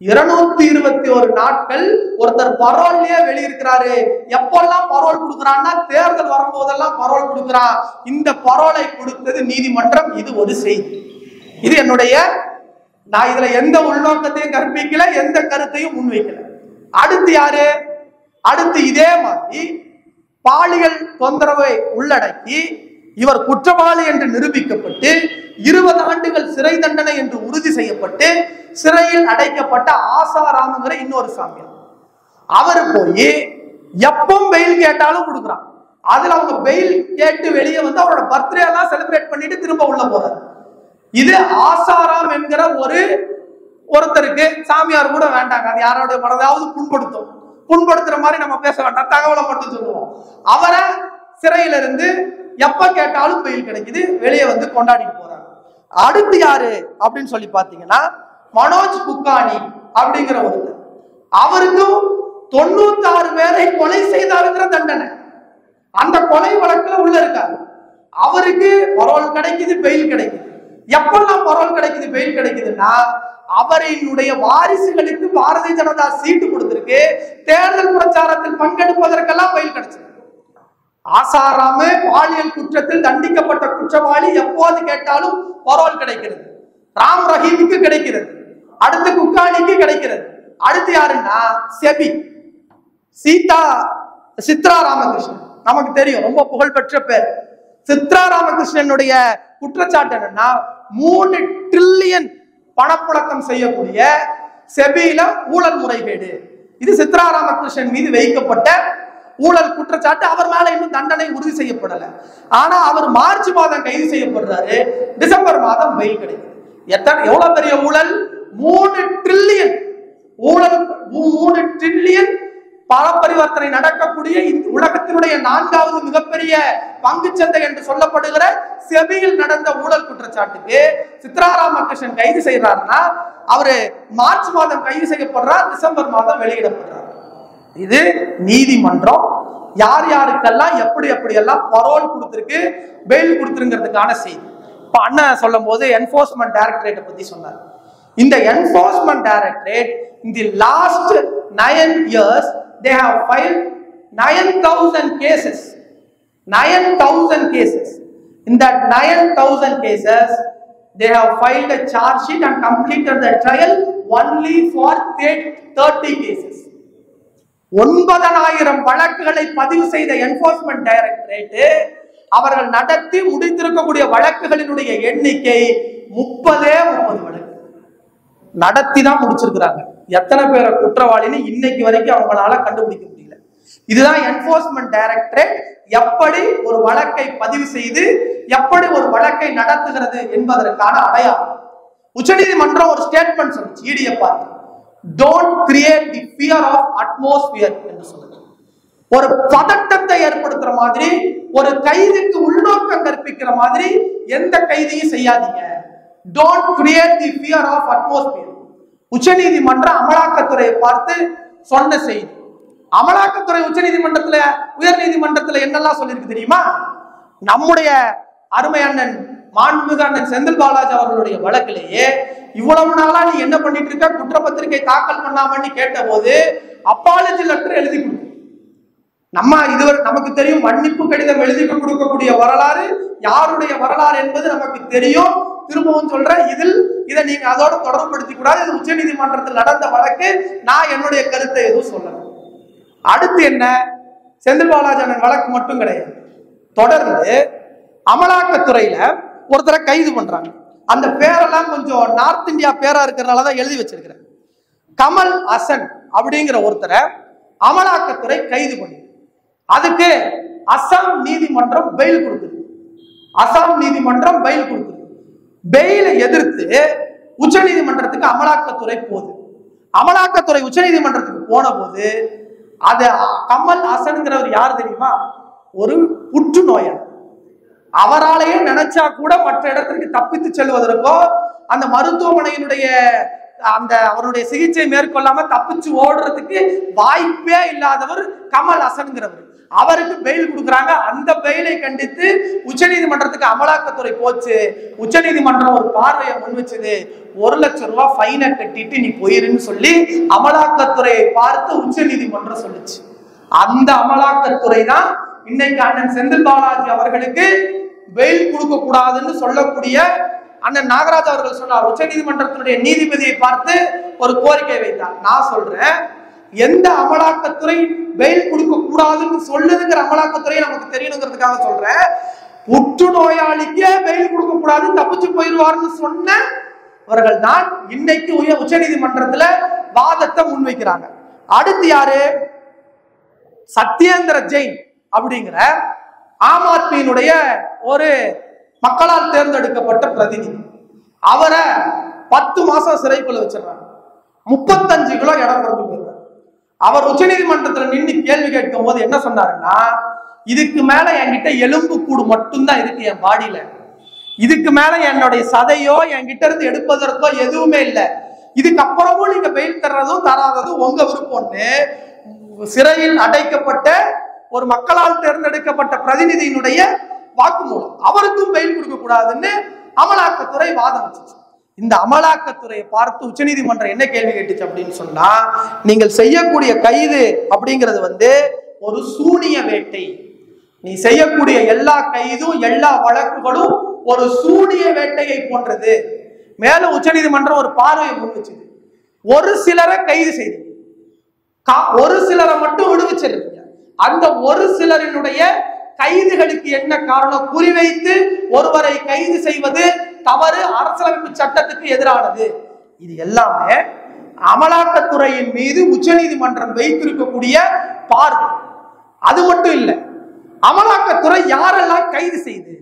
221 நாட்கள் ஒருத்தர் பரோல்லையே வெளியிருக்கிறாரு. எப்பெல்லாம் பரோல் கொடுக்குறான்னா, தேர்தல் வரும்போதெல்லாம் பரோல் கொடுக்குறான். இந்த பரோலை கொடுத்தது நீதிமன்றம். இது ஒரு செய்தி. இது என்னுடைய, நான் இதுல எந்த உள்நோக்கத்தையும் கற்பிக்கல, எந்த கருத்தையும் முன்வைக்கல. அடுத்து யாரு? அடுத்து இதே மாதிரி பாலியல் தொந்தரவை உள்ளடக்கி இவர் குற்றவாளி என்று நிரூபிக்கப்பட்டு 20 ஆண்டுகள் சிறை தண்டனை என்று உறுதி செய்யப்பட்டு சிறையில் அடைக்கப்பட்ட ஆசாராம்ங்கிற இன்னொரு சாமியார். அவர் போய் எப்பவும் பெயில் கேட்டாலும் கொடுக்குறான். அதுல அவங்க பெயில் கேட்டு வெளியே வந்து அவரோட பர்த்டே எல்லாம் செலிப்ரேட் பண்ணிட்டு திரும்ப உள்ள போறாரு. இது ஆசாராம் என்கிற ஒருத்தருக்கு, சாமியார் கூட வேண்டாங்க, அது யாரோட மனதாவது புண்படுத்துற மாதிரி நம்ம பேச வேண்டாம், தகவலை மட்டும் சொல்லுவோம். அவரை சிறையில இருந்து எப்ப கேட்டாலும் பெயில் கிடைக்குது, வெளியே வந்து கொண்டாடிட்டு போறாங்க. அடுத்து யாரு அப்படின்னு சொல்லி பாத்தீங்கன்னா, மனோஜ் குக்கானி அப்படிங்கிற ஒருத்தர். அவருக்கும் 96 பேரை கொலை செய்தாருங்கிற தண்டனை. அந்த கொலை வழக்குல உள்ள இருக்காரு. அவருக்கு பரோல் கிடைக்குது, பெயில் கிடைக்குது. எப்பெல்லாம் பரோல் கிடைக்குது, பெயில் கிடைக்குதுன்னா அவரினுடைய வாரிசுகளுக்கு பாரதிய ஜனதா சீட்டு கொடுத்திருக்கு, தேர்தல் பிரச்சாரத்தில் பங்கெடுப்பதற்கெல்லாம் பெயில் கிடைச்சது. ஆசாராம பாலியல் குற்றத்தில் தண்டிக்கப்பட்ட குற்றவாளி எப்போது கேட்டாலும் பரோல் கிடைக்கிறது. ராம் ரஹீமுக்கு கிடைக்கிறது, அடுத்து குக்கானிக்கு கிடைக்கிறது. அடுத்து யாருன்னா செபி, சித்ரா ராமகிருஷ்ணன், நமக்கு தெரியும், ரொம்ப புகழ்பெற்ற பேர். சித்ரா ராமகிருஷ்ணனுடைய குற்றச்சாட்டு என்னன்னா 3 டிரில்லியன் பணப்புழக்கம் செய்யக்கூடிய செபியில ஊழல் முறைகேடு. இது சித்ரா ராமகிருஷ்ணன் மீது வைக்கப்பட்ட ஊழல் குற்றச்சாட்டு. அவர் மேல இன்னும் தண்டனை உறுதி செய்யப்படல. ஆனா அவர் மார்ச் மாதம் கைது செய்யப்படுறாரு, டிசம்பர் மாதம் பெயில் கிடைக்குது. எவ்வளவு பெரிய ஊழல்? 3 டிரில்லியன் ஊழல், 3 டிரில்லியன் பண பரிவர்த்தனை நடக்கக்கூடிய உலகத்தினுடைய 4வது மிகப்பெரிய பங்குச்சந்தை என்று சொல்லப்படுகிற செபியில் நடந்த ஊழல் குற்றச்சாட்டுக்கு சித்ரா ராமகிருஷ்ணன் கைது செய்யறாருன்னா அவரு மார்ச் மாதம் கைது செய்யப்படுறார், டிசம்பர் மாதம் வெளியிடப்படுறார். இது நீதிமன்றம் யார் யாருக்கெல்லாம் எப்படி எப்படியெல்லாம் பரோல் கொடுத்திருக்கு, பெயில் கொடுத்திருக்கிறதுக்கான செய்தி. இப்ப அண்ணன் சொல்லும் போது என்போர்ஸ்மெண்ட் டைரக்டரேட் பத்தி சொன்னார். இந்த enforcement directorate in the last 9 years they have filed 9,000 cases. 9,000 cases. In that 9,000 cases they have filed a charge sheet and completed the trial only for 30 cases. 9,000 வழக்குகளை பதிவு செய்த என்போர்ஸ்மெண்ட் டைரக்டரேட் அவர்கள் நடத்தி முடித்திருக்கக்கூடிய வழக்குகளினுடைய எண்ணிக்கை 30 வழக்கு நடத்தி தான் முடிச்சிருக்கிறாங்க. எத்தனை பேரை குற்றவாளின்னு இன்னைக்கு வரைக்கும் அவங்களால கண்டுபிடிக்க முடியல. இதுதான் என்போர்ஸ்மெண்ட் டைரக்டரேட் எப்படி ஒரு வழக்கை பதிவு செய்து எப்படி ஒரு வழக்கை நடத்துகிறது என்பதற்கான அடையாளம். உச்சநீதிமன்றம் ஒரு ஸ்டேட்மெண்ட் சொல்லுச்சு ஈடியை பார்த்து, don't create the fear of atmosphere என்று சொல்லுது. ஒரு பதட்டத்தை ஏற்படுத்துற மாதிரி, ஒரு கைதிக்கு உள்நோக்கம் கற்பிக்கிற மாதிரி எந்த கைதியும் செய்யாதீங்க. Don't create the fear of atmosphere. உச்சநீதிமன்றம் அமலாக்கத்துறையை பார்த்து சொன்ன செய்தி. அமலாக்கத்துறை உச்சநீதிமன்றத்துல உயர் நீதிமன்றத்துல என்னெல்லாம் சொல்லியிருக்கு தெரியுமா? நம்முடைய அருமை அண்ணன் மாண்புமிகு அண்ணன் செந்தில் பாலாஜி அவர்களுடைய வழக்கிலேயே இவ்வளவு நாளா நீ என்ன பண்ணிட்டு இருக்க, குற்றப்பத்திரிகை தாக்கல் பண்ணாமன்னு கேட்ட போது அப்பாலஜி லெட்டர் எழுதி கொடுத்து, நம்ம இதுவரை நமக்கு தெரியும் மன்னிப்பு கடிதம் எழுதி கொடுக்கக்கூடிய வரலாறு யாருடைய வரலாறு என்பது நமக்கு தெரியும். திரும்பவும் சொல்றேன், இதை நீங்க அதோட தொடர்புபடுத்தி கூடாது. இது உச்ச நீதிமன்றத்தில் நடந்த வழக்கு, நான் என்னுடைய கருத்தை எதுவும் சொல்லணும். அடுத்து என்ன, செந்தில் பாலாஜி வழக்கு மட்டும் கிடையாது, தொடர்ந்து அமலாக்கத்துறையில ஒருத்தரை கைது பண்றாங்க. அந்த பேரெல்லாம் கொஞ்சம் நார்த் இந்தியா பேரா இருக்கிறதுனாலதான் எழுதி வச்சிருக்கிறேன். கமல் ஹசன் அப்படிங்கிற ஒருத்தரை அமலாக்கத்துறை கைது பண்ணி, அதுக்கு அசாம் நீதிமன்றம் பெயில் கொடுத்தது. அசாம் நீதிமன்றம் பெயில் கொடுத்தது. பெயிலை எதிர்த்து உச்ச நீதிமன்றத்துக்கு அமலாக்கத்துறை போகுது. அமலாக்கத்துறை உச்ச நீதிமன்றத்துக்கு போன போது அது கமல் ஹசன்ங்கிறவர் யார் தெரியுமா? ஒரு புற்றுநோயாளி. அவராலேயே நினைச்சா கூட மற்ற இடத்திற்கு தப்பித்து செல்வதற்கோ அந்த மருத்துவமனையினுடைய அந்த அவருடைய சிகிச்சை மேற்கொள்ளாம தப்பிச்சு ஓடுறதுக்கு வாய்ப்பே இல்லாதவர் கமல் ஹசன்ங்கிறவர். அவருக்கு பெயில் கொடுக்குறாங்க. அந்த பெயிலை கண்டித்து உச்ச நீதிமன்றத்துக்கு அமலாக்கத்துறை போச்சு. உச்ச நீதிமன்றம் ஒரு பார்வையை முன் வச்சது, 1 லட்சம் ரூபாய் ஃபைனை கட்டிட்டு நீ போயிருன்னு சொல்லி அமலாக்கத்துறையை பார்த்து உச்ச நீதிமன்றம் சொல்லுச்சு. அந்த அமலாக்கத்துறை தான் இன்னைக்கு அண்ணன் செந்தில் பாலாஜி அவர்களுக்கு பெயில் கொடுக்க கூடாதுன்னு சொல்லக்கூடிய அண்ணன் நாகராஜ் அவர்கள் சொன்னார். உச்ச நீதிமன்றத்தினுடைய நீதிபதியை பார்த்து ஒரு கோரிக்கை வைத்தார். நான் சொல்றேன், எந்த அமலாக்கத்துறை பெயில் கொடுக்க கூடாதுன்னு சொல்லுதுங்கிற அமலாக்கத்துறை நமக்கு தெரியணுங்கிறதுக்காக சொல்றேன். புற்றுநோயாளிக்கே பெயில் கொடுக்க கூடாது, தப்பிச்சு போயிடுவார்னு சொன்னவர்கள் தான் இன்னைக்கு உச்ச நீதிமன்றத்துல வாதத்தை முன்வைக்கிறாங்க. அடுத்து யாரு? சத்யேந்திர ஜெயின் அப்படிங்கிற ஆம் ஆத்மியினுடைய ஒரு மக்களால் தேர்ந்தெடுக்கப்பட்ட பிரதிநிதி. அவரை 10 மாசம் சிறைக்குள்ள வச்சிடறாங்க. 35 கிலோ இடம் குறைஞ்சு போயிடுறாரு. அவர் உச்ச நீதிமன்றத்துல நின்று கேள்வி கேட்கும் போது என்ன சொன்னாருன்னா, இதுக்கு மேல என்கிட்ட எலும்பு கூடு மட்டும்தான் இருக்கு என் பாடியில, இதுக்கு மேல என்னுடைய சதையோ என்கிட்ட இருந்து எடுப்பதற்கோ எதுவுமே இல்லை, இதுக்கப்புறமும் நீங்க பெயில் தர்றதும் தராததும் உங்க விருப்பம்னு சிறையில் அடைக்கப்பட்ட ஒரு மக்களால் தேர்ந்தெடுக்கப்பட்ட பிரதிநிதியினுடைய வாக்குமூலம். அவருக்கும் பெயில் கொடுக்க கூடாதுன்னு அமலாக்கத்துறை வாதம் வச்சுச்சு. இந்த அமலாக்கத்துறையை பார்த்து உச்சநீதிமன்றம் என்ன கேள்வி கேட்டுச்சு அப்படின்னு சொன்னா, நீங்கள் செய்யக்கூடிய கைது அப்படிங்கிறது ஒரு சூனிய வேட்டை. நீ செய்யக்கூடிய எல்லா கைதும் எல்லா வழக்குகளும் ஒரு சூனிய வேட்டையை போன்றது. மேலும் உச்சநீதிமன்றம் ஒரு பார்வையை முன் வச்சுது. ஒரு சிலரை கைது செய்து, ஒரு சிலரை மட்டும் விடுவிச்சிருக்கீங்க. அந்த ஒரு சிலரினுடைய கைதுகளுக்கு என்ன காரணம்? குறிவைத்து ஒருவரை கைது செய்வது தவறு, அரசியலமைப்பு சட்டத்துக்கு எதிரானது. இது எல்லாமே அமலாக்கத்துறையின் மீது உச்சநீதிமன்றம் வைத்திருக்கக்கூடிய பார்வை. அது மட்டும் இல்லை, அமலாக்கத்துறை யாரெல்லாம் கைது செய்து,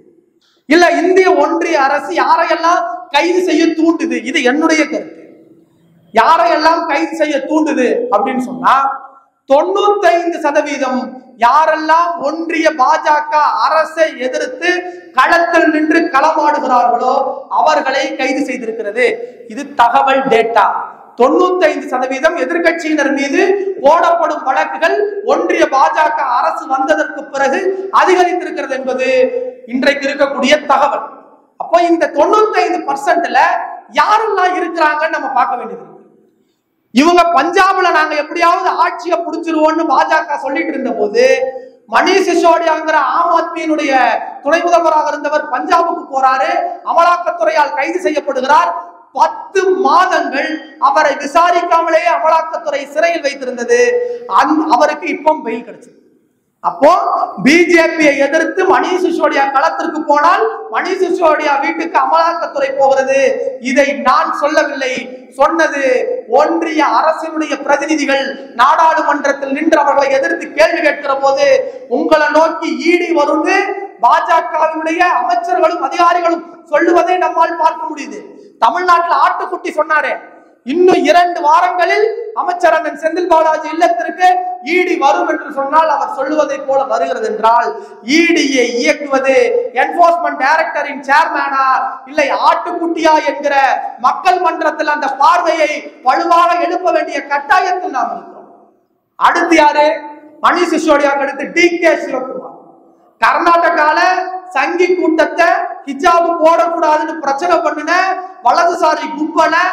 இல்ல இந்திய ஒன்றிய அரசு யாரையெல்லாம் கைது செய்ய தூண்டுது, இது என்னுடைய கருத்து. யாரையெல்லாம் கைது செய்ய தூண்டுது அப்படின்னு சொன்னா 95% யாரெல்லாம் ஒன்றிய பாஜக அரசை எதிர்த்து களத்தில் நின்று களமாடுகிறார்களோ அவர்களை கைது செய்திருக்கிறது. இது தகவல் டேட்டா. 95% எதிர்கட்சியினர் மீது போடப்படும் வழக்குகள் ஒன்றிய பாஜக அரசு வந்ததற்கு பிறகு அதிகரித்திருக்கிறது என்பது இன்றைக்கு இருக்கக்கூடிய தகவல். அப்போ இந்த 95%ல யாரெல்லாம் இருக்கிறாங்கன்னு நம்ம பார்க்க வேண்டியது. இவங்க பஞ்சாப்ல நாங்க எப்படியாவது ஆட்சியை புடிச்சிருவோம்னு பாஜக சொல்லிட்டு இருந்த போது, மணீஷ் சிசோடியாங்கிற ஆம் ஆத்மியினுடைய துணை முதல்வராக இருந்தவர் பஞ்சாபுக்கு போறாரு, அமலாக்கத்துறையால் கைது செய்யப்படுகிறார். 10 மாதங்கள் அவரை விசாரிக்காமலேயே அமலாக்கத்துறை சிறையில் வைத்திருந்தது. அவருக்கு இப்போ பெயில் கிடைச்சது. அப்போ பிஜேபியை எதிர்த்து மணீஷ் சிசோடியா களத்திற்கு போனால் மணீஷ் சிசோடியா வீட்டுக்கு அமலாக்கத்துறை போகிறது. இதை நான் சொல்லவில்லை, சொன்னது ஒன்றிய அரசினுடைய பிரதிநிதிகள். நாடாளுமன்றத்தில் நின்று அவர்களை எதிர்த்து கேள்வி கேட்கிற போது உங்களை நோக்கி ஈடி வருது பாஜகவினுடைய அமைச்சர்களும் அதிகாரிகளும் சொல்லுவதை நம்மால் பார்க்க முடியுது. தமிழ்நாட்டில் ஆட்டுக்குட்டி சொன்னாரே, இன்னும் 2 வாரங்களில் அமைச்சர் அண்ணன் செந்தில் பாலாஜி இல்லத்திற்கு ஈடி வரும் என்று சொன்னால் அவர் சொல்லுவதை போல வருகிறது என்றால், ஈடியை இயக்குவது என்போர்ஸ்மென்ட் டைரக்டரின் சேர்மேனா இல்லை ஆட்டுக்குட்டியா என்கிற மக்கள் மன்றத்தில் அந்த பார்வையை வலுவாக எழுப்ப வேண்டிய கட்டாயத்தில் நாம் இருக்கிறோம். அடுத்து யாரு? மணீஷ் சிசோடியாக்கு அடுத்து டி.கே. சிவகுமார். கர்நாடகால சங்கி கூட்டத்தை ஹிஜாபு போடக்கூடாதுன்னு பிரச்சனை பண்ணின வலதுசாரி கும்பலை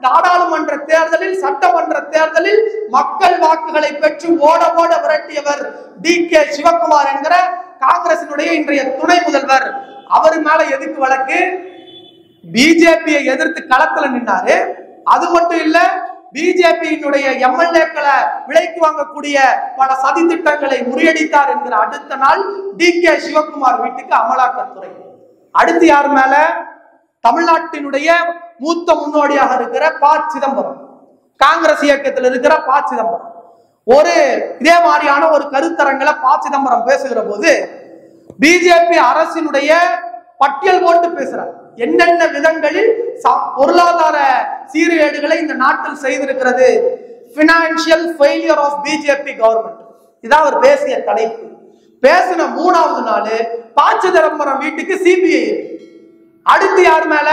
நாடாளுமன்ற தேர்தலில் சட்டமன்ற தேர்தலில் மக்கள் வாக்குகளை பெற்று ஓட ஓட விரட்டியவர் டி.கே. சிவகுமார் என்கிற காங்கிரசினுடைய இன்றைய துணை முதல்வர். அவர் மேல எதுக்கு வழக்கு? பிஜேபியை எதிர்த்து களத்துல நின்னாரு. அது மட்டும் இல்ல, பிஜேபியினுடைய எம்எல்ஏக்களை விலைக்கு வாங்கக்கூடிய பல சதி திட்டங்களை முறியடித்தார் என்கிற அடுத்த நாள் டி.கே. சிவகுமார் வீட்டுக்கு அமலாக்கத்துறை. அடுத்து யார் மேல? தமிழ்நாட்டினுடைய மூத்த முன்னோடியாக இருக்கிற ப. சிதம்பரம், காங்கிரஸ் இயக்கத்தில் இருக்கிற ப. சிதம்பரம். இதே மாதிரியான ஒரு கருத்தரங்களை ப. சிதம்பரம் பேசுகிற போது பிஜேபி அரசினுடைய பட்டியல் போட்டு பேசுறார். என்னென்ன விதங்களில் பொருளாதார சீர்கேடுகளை இந்த நாட்டில் செய்திருக்கிறது, financial failure of BJP government. இதான் அவர் பேசிய தலைப்பு. பேசின 3வது நாள் ப. சிதம்பரம் வீட்டுக்கு சிபிஐ. அடுத்து யார் மேல?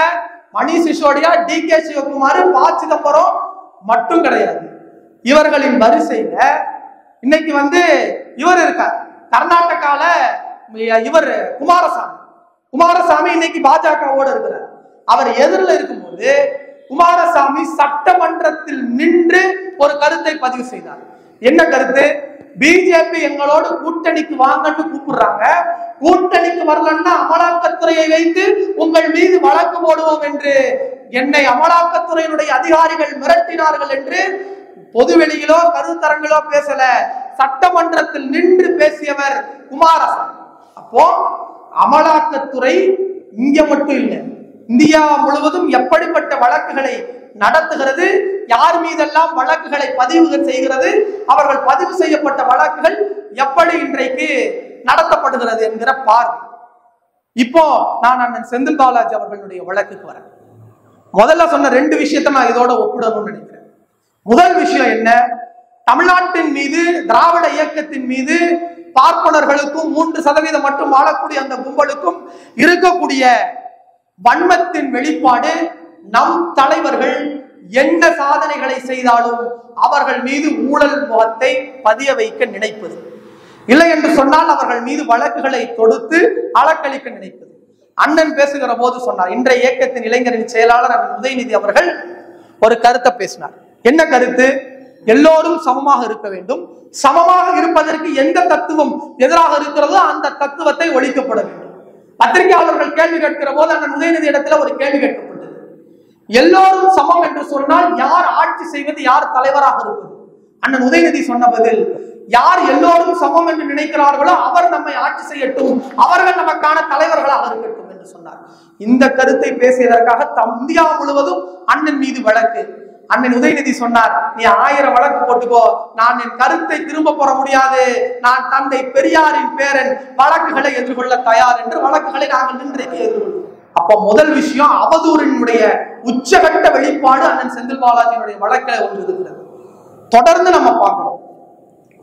மணீஷ் சிசோடியா, டி.கே. சிவகுமார், ப. சிதம்பரம் மட்டும் கிடையாது. இவர்களின் வரிசையில இன்னைக்கு இவர் இருக்கார். கர்நாடகால இவர் குமாரசாமி இன்னைக்கு பாஜகவோட இருக்கிறார். அவர் எதிரில் இருக்கும்போது குமாரசாமி சட்டமன்றத்தில் நின்று ஒரு கருத்தை பதிவு செய்தார். என்ன கருத்து? பிஜேபி எங்களோடு கூட்டணிக்கு வாங்கன்னு கூப்பிடுறாங்க, கூட்டணிக்கு வரலன்னா அமலாக்கத்துறையை வைத்து உங்கள் மீது வழக்கு போடுவோம் என்று என்னை அமலாக்கத்துறையினுடைய அதிகாரிகள் மிரட்டினார்கள் என்று பொதுவெளியிலோ கருத்தரங்கிலோ பேசல, சட்டமன்றத்தில் நின்று பேசியவர் குமாரசாமி. அப்போ அமலாக்கத்துறை இங்க மட்டும் இல்லை, இந்தியா முழுவதும் எப்படிப்பட்ட வழக்குகளை நடத்துகிறது, யார் மீதெல்லாம் வழக்குகளை பதிவு செய்கிறது, அவர்கள் பதிவு செய்யப்பட்ட வழக்குகள் எப்படி இன்றைக்கு நடத்தப்படுகிறது என்கிற பார்வை. இப்போ நான் அண்ணன் செந்தில் பாலாஜி அவர்களுடைய வழக்குக்கு வரேன். முதல்ல சொன்ன 2 விஷயத்தை நான் இதோட ஒப்பிடணும்னு நினைக்கிறேன். முதல் விஷயம் என்ன? தமிழ்நாட்டின் மீது, திராவிட இயக்கத்தின் மீது பார்ப்பனர்களுக்கும் 3% மட்டும் வாழக்கூடிய அந்த கும்பலுக்கும் இருக்கக்கூடிய வன்மத்தின் வெளிப்பாடு, நம் தலைவர்கள் என்ன சாதனைகளை செய்தாலும் அவர்கள் மீது ஊழல் முகத்தை பதிய வைக்க நினைப்பது. இல்லை என்று சொன்னால் அவர்கள் மீது வழக்குகளை தொடுத்து அளக்களிக்க நினைப்பது. அண்ணன் பேசுகிற போது சொன்னார், இன்றைய இயக்கத்தின் இளைஞரின் செயலாளர் அண்ணன் உதயநிதி அவர்கள் ஒரு கருத்தை பேசினார். என்ன கருத்து? எல்லோரும் சமமாக இருக்க வேண்டும், சமமாக இருப்பதற்கு எந்த தத்துவம் எதிராக இருக்கிறதோ அந்த தத்துவத்தை ஒழிக்கப்பட வேண்டும். பத்திரிகையாளர்கள் கேள்வி கேட்கிற போது அண்ணன் உதயநிதி இடத்துல ஒரு கேள்வி கேட்கப்பட்டது, எல்லோரும் சமம் என்று சொன்னால் யார் ஆட்சி செய்வது, யார் தலைவராக இருப்பது? அண்ணன் உதயநிதி சொன்ன பதில், யார் எல்லோரும் சமம் என்று நினைக்கிறார்களோ அவர் நம்மை ஆட்சி செய்யட்டும், அவர்கள் நமக்கான தலைவர்களாக இருக்கட்டும் என்று சொன்னார். இந்த கருத்தை பேசியதற்காக இந்தியா முழுவதும் அண்ணன் மீது வழக்கு. அண்ணன் உதயநிதி சொன்னார், நீ 1000 வழக்கு போட்டுக்கோ, நான் என் கருத்தை திரும்ப பெற முடியாது, நான் தந்தை பெரியாரின் பேரன், வழக்குகளை எதிர்கொள்ள தயார் என்று வழக்குகளை நாங்கள் இன்றைக்கு எதிர்கொள்வோம். அப்ப முதல் விஷயம், அவதூறினுடைய உச்சகட்ட வெளிப்பாடு அண்ணன் செந்தில் பாலாஜியினுடைய வழக்கில் ஒன்று இருக்கிறது. தொடர்ந்து நம்ம பார்க்கிறோம்,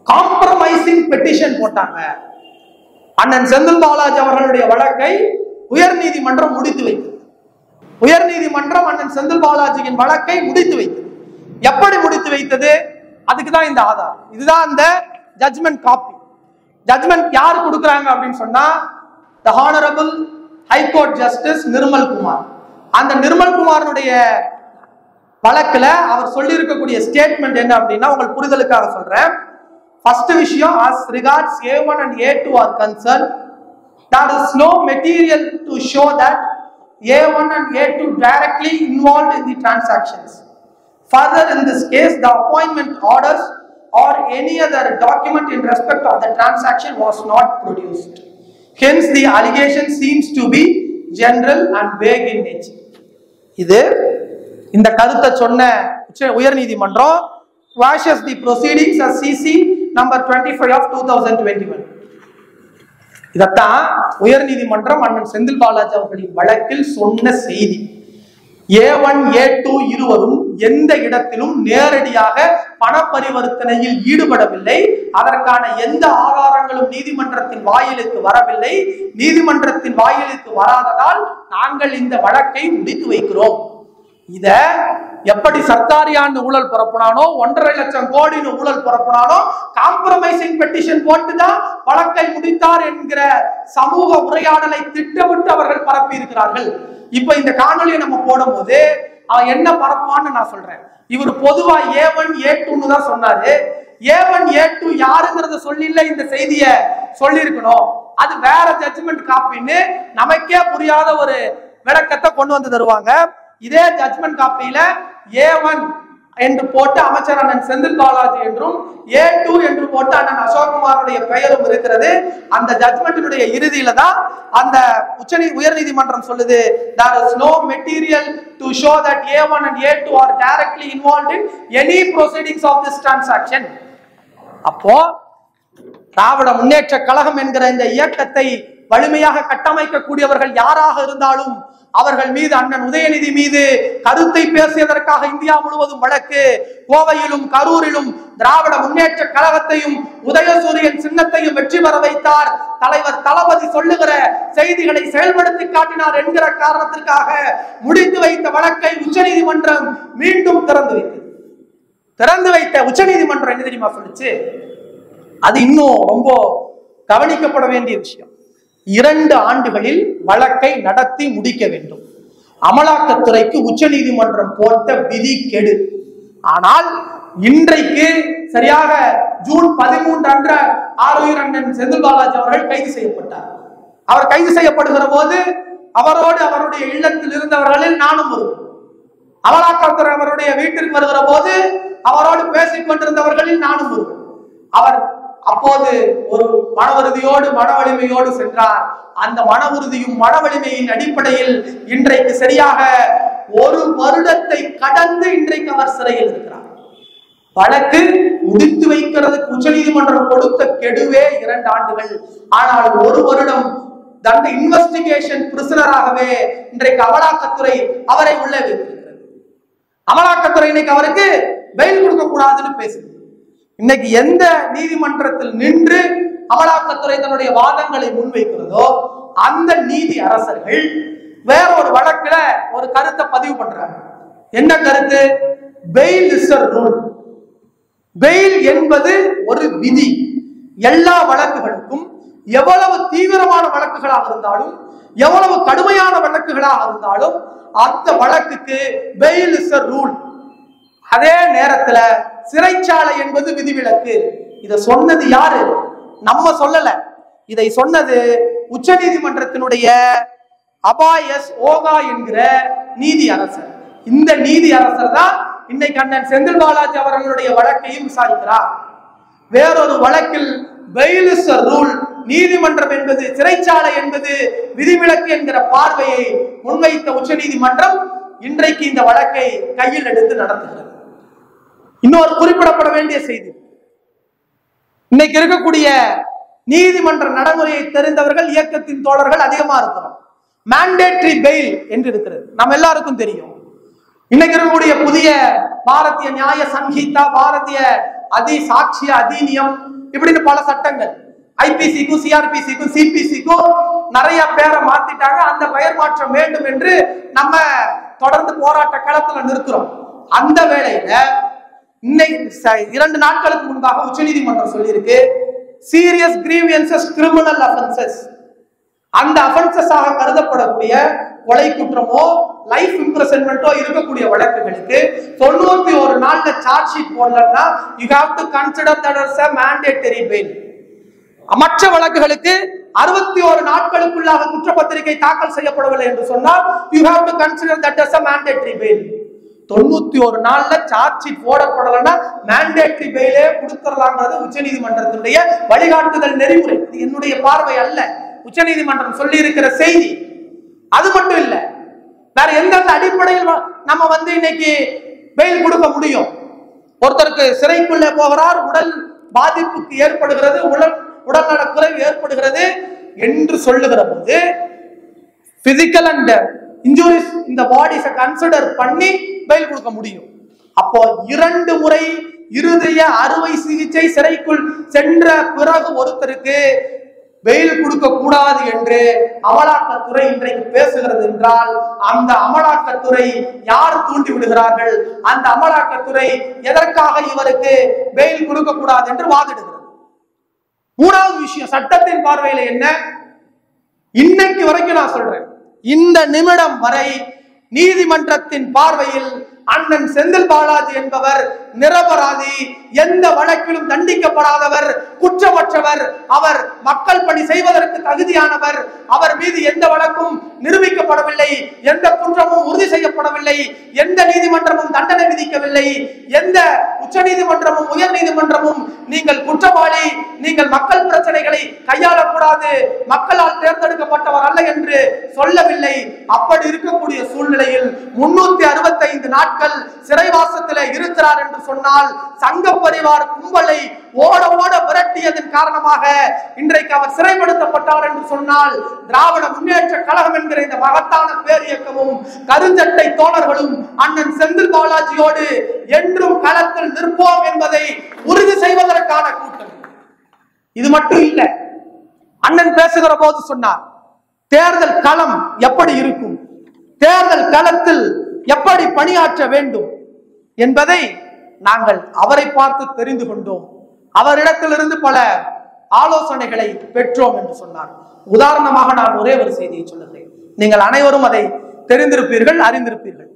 காம்ப்ரமைசிங் பெட்டிஷன் போட்டாங்க. அண்ணன் செந்தில் பாலாஜி அவர்களுடைய வழக்கை உயர்நீதிமன்றம் முடித்து வைத்தது. உயர்நீதிமன்றம் அண்ணன் செந்தில் பாலாஜியின் வழக்கை முடித்து வைத்தது. எப்படி முடித்து வைத்தது? அதுக்குதான் இந்த ஆதாரம். இதுதான் அந்த ஜட்ஜ்மெண்ட் காப்பி. ஜட்ஜ்மெண்ட் யாரு கொடுக்குறாங்க அப்படின்னு சொன்னா, தி honourable high court justice Nirmal Kumar. அந்த நிர்மல் குமாரனுடைய வழக்குல அவர் சொல்லி இருக்கக்கூடிய ஸ்டேட்மெண்ட் என்ன அப்படின்னா, உங்கள் புரிதலுக்காக சொல்றேன். ஃபர்ஸ்ட் விஷயம், as regards A1 and A2 are concerned, there is no material to show that A1 and A2 directly involved in the transactions. Further, in this case, the appointment orders or any other document in respect of the transaction was not produced. Hence, the allegation seems to be general and vague in nature. இது இந்த கருத்தை சொன்ன உயர்நீதிமன்றம் quashes the proceedings as CC number 25 of 2021. இதத்தான் உயர்நீதிமன்றம் அண்ணன் செந்தில் பாலாஜி அவர்களின் வழக்கில் சொன்ன செய்தி. A1 A2 இருவரும் எந்த இடத்திலும் நேரடியாக பண பரிவர்த்தனையில் ஈடுபடவில்லை. அதற்கான எந்த ஆதாரங்களும் நீதிமன்றத்தின் வாயிலுக்கு வரவில்லை. நீதிமன்றத்தின் வாயிலுக்கு வராததால் நாங்கள் இந்த வழக்கை முடித்து வைக்கிறோம். இத எப்படி சர்க்காரியான ஊழல் பரப்புனானோ, 1.5 லட்சம் கோடி ஊழல் பரப்புனானோ, காம்ப்ரமைசிங் பெட்டிஷன் போட்டுதான் வழக்கை முடித்தார் என்கிற சமூக உரையாடலை திட்டமிட்டு அவர்கள் பரப்பி இருக்கிறார்கள். இப்ப இந்த காணொலியை நம்ம போடும் போது அவன் என்ன பரப்புவான்னு நான் சொல்றேன். இவர் பொதுவா A1 A2 தான் சொன்னாரு. A1 A2 யாருங்கிறத சொல்லில இந்த செய்திய சொல்லி இருக்கணும். அது வேற ஜட்ஜ்மெண்ட் காப்பின்னு நமக்கே புரியாத ஒரு விளக்கத்தை கொண்டு வந்து தருவாங்க. இதே ஜட்ஜ்மெண்ட் காப்பியில A1 என்று போட்டு அமைச்சர் அண்ணன் செந்தில் பாலாஜி என்றும், A2 என்று போட்டு அண்ணன் அசோக்குமாருடைய பெயரும் இருக்கிறது. அந்த ஜட்ஜ்மெண்டினுடைய இறுதியில தான் அந்த உயர்நீதிமன்றம் சொல்லுது, there is no material to show that A1 and A2 are directly involved in any proceedings of this transaction. அப்போ திராவிட முன்னேற்ற கழகம் என்கிற இந்த இயக்கத்தை வலிமையாக கட்டமைக்கக்கூடியவர்கள் யாராக இருந்தாலும் அவர்கள் மீது, அண்ணன் உதயநிதி மீது கருத்தை பேசியதற்காக இந்தியா முழுவதும் வழக்கு. கோவையிலும் கரூரிலும் திராவிட முன்னேற்ற கழகத்தையும் உதயசூரியன் சின்னத்தையும் வெற்றி பெற வைத்தார். தலைவர் தளபதி சொல்லுகிற செய்திகளை செயல்படுத்தி காட்டினார் என்கிற காரணத்திற்காக முடித்து வைத்த வழக்கை உச்சநீதிமன்றம் மீண்டும் திறந்து வைத்த உச்சநீதிமன்றம் என்ன தெரியுமா சொல்லுச்சு? அது இன்னும் ரொம்ப கவனிக்கப்பட வேண்டிய விஷயம். 2 ஆண்டுகளில் வழக்கை நடத்தி முடிக்க வேண்டும். அமலாக்கத்துறைக்கு உச்சநீதிமன்றம் போட்ட விதி கெடு. ஆனால் இன்றைக்கு சரியாக ஜூன் 13 அன்று ஆரோக்கிய அண்ணன் செந்தில் பாலாஜி அவர்கள் கைது செய்யப்பட்டார். அவர் கைது செய்யப்படுகிற போது அவரோடு அவருடைய இல்லத்தில் இருந்தவர்களில் நானும் ஒருவர். அமலாக்கத்துறை அவருடைய வீட்டிற்கு வருகிற போது அவரோடு பேசிக் கொண்டிருந்தவர்களில் நானும் ஒருவர். அவர் அப்போது ஒரு மன உறுதியோடு மன வலிமையோடு சென்றார். அந்த மன உறுதியும் மன வலிமையின் அடிப்படையில் இன்றைக்கு சரியாக 1 வருடத்தை கடந்து இன்றைக்கு அவர் சிறையில் இருக்கிறார். வழக்கு முடித்து வைக்கிறதுக்கு உச்சநீதிமன்றம் கொடுத்த கெடுவே 2 ஆண்டுகள். ஆனால் 1 வருடம் தண்ட இன்வெஸ்டிகேஷன் பிரிசனராகவே இன்றைக்கு அமலாக்கத்துறை அவரை உள்ளே வைத்திருக்கிறது. அமலாக்கத்துறை இன்னைக்கு அவருக்கு பெயில் கொடுக்க கூடாதுன்னு பேசுது. இன்னைக்கு எந்த நீதிமன்றத்தில் நின்று அமலாக்கத்துறை தன்னுடைய வாதங்களை முன்வைக்கிறதோ அந்த நீதி அரசர்கள் வேற ஒரு வழக்குல ஒரு கருத்தை பதிவு பண்றாங்க. என்ன கருத்து? Bail is a rule. Bail என்பது ஒரு விதி. எல்லா வழக்குகளுக்கும் எவ்வளவு தீவிரமான வழக்குகளாக இருந்தாலும், எவ்வளவு கடுமையான வழக்குகளாக இருந்தாலும் அந்த வழக்குக்கு பெயில் இஸ் a ரூல். அதே நேரத்துல சிறைச்சாலை என்பது விதிவிலக்கு. இதை சொன்னது யாரு? நம்ம சொல்லல. இதை சொன்னது உச்ச நீதிமன்றத்தினுடைய அபாயஸ் ஓகா என்கிற நீதி அரசர். இந்த நீதி அரசர் தான் இன்னைக்கு அண்ணன் செந்தில் பாலாஜி அவர்களுடைய வழக்கையும் விசாரிக்கிறார். வேறொரு வழக்கில் பெயில் இஸ் a ரூல், நீதிமன்றம் என்பது சிறைச்சாலை என்பது விதிவிலக்கு என்கிற பார்வையை முன்வைத்த உச்ச நீதிமன்றம் இன்றைக்கு இந்த வழக்கை கையில் எடுத்து நடத்துகிறது. இன்னொரு குறிப்பிடப்பட வேண்டிய செய்தி, இன்னைக்கு இருக்கக்கூடிய நீதிமன்ற நடைமுறையை தெரிந்தவர்கள் இயக்கத்தின் தோழர்கள் அதிகமா இருக்கிறோம். மேண்டேட்டரி பெயில் என்று இருக்கிறது, நம்ம எல்லாருக்கும் தெரியும். இன்னைக்கு இருக்கக்கூடிய புதிய பாரதிய நியாய சங்கீதா, பாரதிய சாட்சிய அதிநியம், இப்படின்னு பல சட்டங்கள், ஐபிசிக்கும் சிஆர்பிசிக்கும் சிபிசிக்கும் நிறைய பேரை மாத்திட்டாங்க. அந்த பெயர் மாற்றம் வேண்டும் என்று நம்ம தொடர்ந்து போராட்ட களத்துல நிற்கிறோம். அந்த வேளையில இன்னைக்கு 2 நாட்களுக்கு முன்பாக உச்ச நீதிமன்றம் சொல்லியிருக்கு, சீரியஸ் கிரீவியன்சஸ் கிரிமினல் அஃபென்சஸ், அந்த அஃபென்சஸாக கருதப்படக்கூடிய கொலை குற்றமோ லைஃப் இம்ப்ரிசன்மென்ட்டோ இருக்கக்கூடிய வழக்குகளுக்கு 91 நாள்ல சார்ஜ் ஷீட் போடலன்னா you have to consider that as a mandatory bail. மற்ற வழக்குகளுக்கு 61 நாட்களுக்குள்ளாக குற்றப்பத்திரிகை தாக்கல் செய்யப்படவில்லை என்று சொன்னால் you have to consider that as a mandatory bail. 91 நாள்ல சார்ஜ் ஷீட் போடப்படலன்னா மேண்டேட்டரி பெயிலே கொடுத்துடலாங்கிறது உச்ச நீதிமன்றத்தினுடைய வழிகாட்டுதல் நெறிமுறை. இது என்னுடைய பார்வை அல்ல, உச்ச நீதிமன்றம் சொல்லி இருக்கிற செய்தி. அது மட்டும் இல்ல, வேற எந்தெந்த அடிப்படையில் நம்ம இன்னைக்கு பெயில் கொடுக்க முடியும்? ஒருத்தருக்கு சிறைக்குள்ளே போகிறார், உடல் பாதிப்புக்கு ஏற்படுகிறது, உடல்நல குறைவு ஏற்படுகிறது என்று சொல்லுகிற போது பிசிக்கல் அண்ட் இன்ஜூரிஸ் இந்த பாடிஸை கன்சிடர் பண்ணி பெயில் கொடுக்க முடியும். அப்போ 2 முறை இருதய அறுவை சிகிச்சை சிறைக்குள் சென்ற பிறகு ஒருத்தருக்கு பெயில் கொடுக்க கூடாது என்று அமலாக்கத்துறை இன்றைக்கு பேசுகிறது என்றால், அந்த அமலாக்கத்துறை யார் தூண்டி விடுகிறார்கள்? அந்த அமலாக்கத்துறை எதற்காக இவருக்கு பெயில் கொடுக்க கூடாது என்று வாதிடுகிறது. 3வது விஷயம், சட்டத்தின் பார்வையில என்ன? இன்னைக்கு வரைக்கும் நான் சொல்றேன், இந்த நிமிடம் வரை நீதிமன்றத்தின் பார்வையில் அண்ணன் செந்தில் பாலாஜி என்பவர் நிரபராதி, எந்த வழக்கிலும் தண்டிக்கப்படாதவர், குற்றமற்றவர், அவர் மக்கள் பணி செய்வதற்கு தகுதியானவர், அவர் மீது எந்த வழக்கும் நிரூபிக்கப்படவில்லை, எந்த குற்றமும் உறுதி செய்யப்படவில்லை, எந்த நீதிமன்றமும் தண்டனை விதிக்கவில்லை, எந்த உச்ச நீதிமன்றமும் உயர் நீதிமன்றமும் நீங்கள் குற்றவாளி, நீங்கள் மக்கள் பிரச்சனைகளை கையாளக்கூடாது, மக்களால் தேர்ந்தெடுக்கப்பட்டவர் அல்ல என்று சொல்லவில்லை. அப்படி இருக்கக்கூடிய சூழ்நிலையில் 365 நாட்கள் சிறைவாசத்தில் இருக்கிறார் என்று சொன்னால், சங்க பரிவார் கும்பலை ஓட ஓட விரட்டியதன் காரணமாக இன்றைக்கு அவர் சிறைப்படுத்தப்பட்டார் என்று சொன்னால், திராவிட முன்னேற்ற கழகம் என்கிற இந்த மகத்தான பேரியக்கமும் கருஞ்சட்டை தோழர்களும் அண்ணன் செந்தில் பாலாஜியோடு என்றும் களத்தில் நிற்போம் என்பதை உறுதி செய்வதற்கான கூட்டம். இது மட்டும் இல்ல, அண்ணன் பேசுகிற போது சொன்னார், தேர்தல் களம் எப்படி இருக்கும், தேர்தல் களத்தில் எப்படி பணியாற்ற வேண்டும் என்பதை நாங்கள் அவரை பார்த்து தெரிந்து கொண்டோம், அவரிடத்திலிருந்து பல ஆலோசனைகளை பெற்றோம் என்று சொன்னார். உதாரணமாக நான் ஒரே ஒரு செய்தியை சொல்லுகிறேன், நீங்கள் அனைவரும் அதை தெரிந்திருப்பீர்கள், அறிந்திருப்பீர்கள்.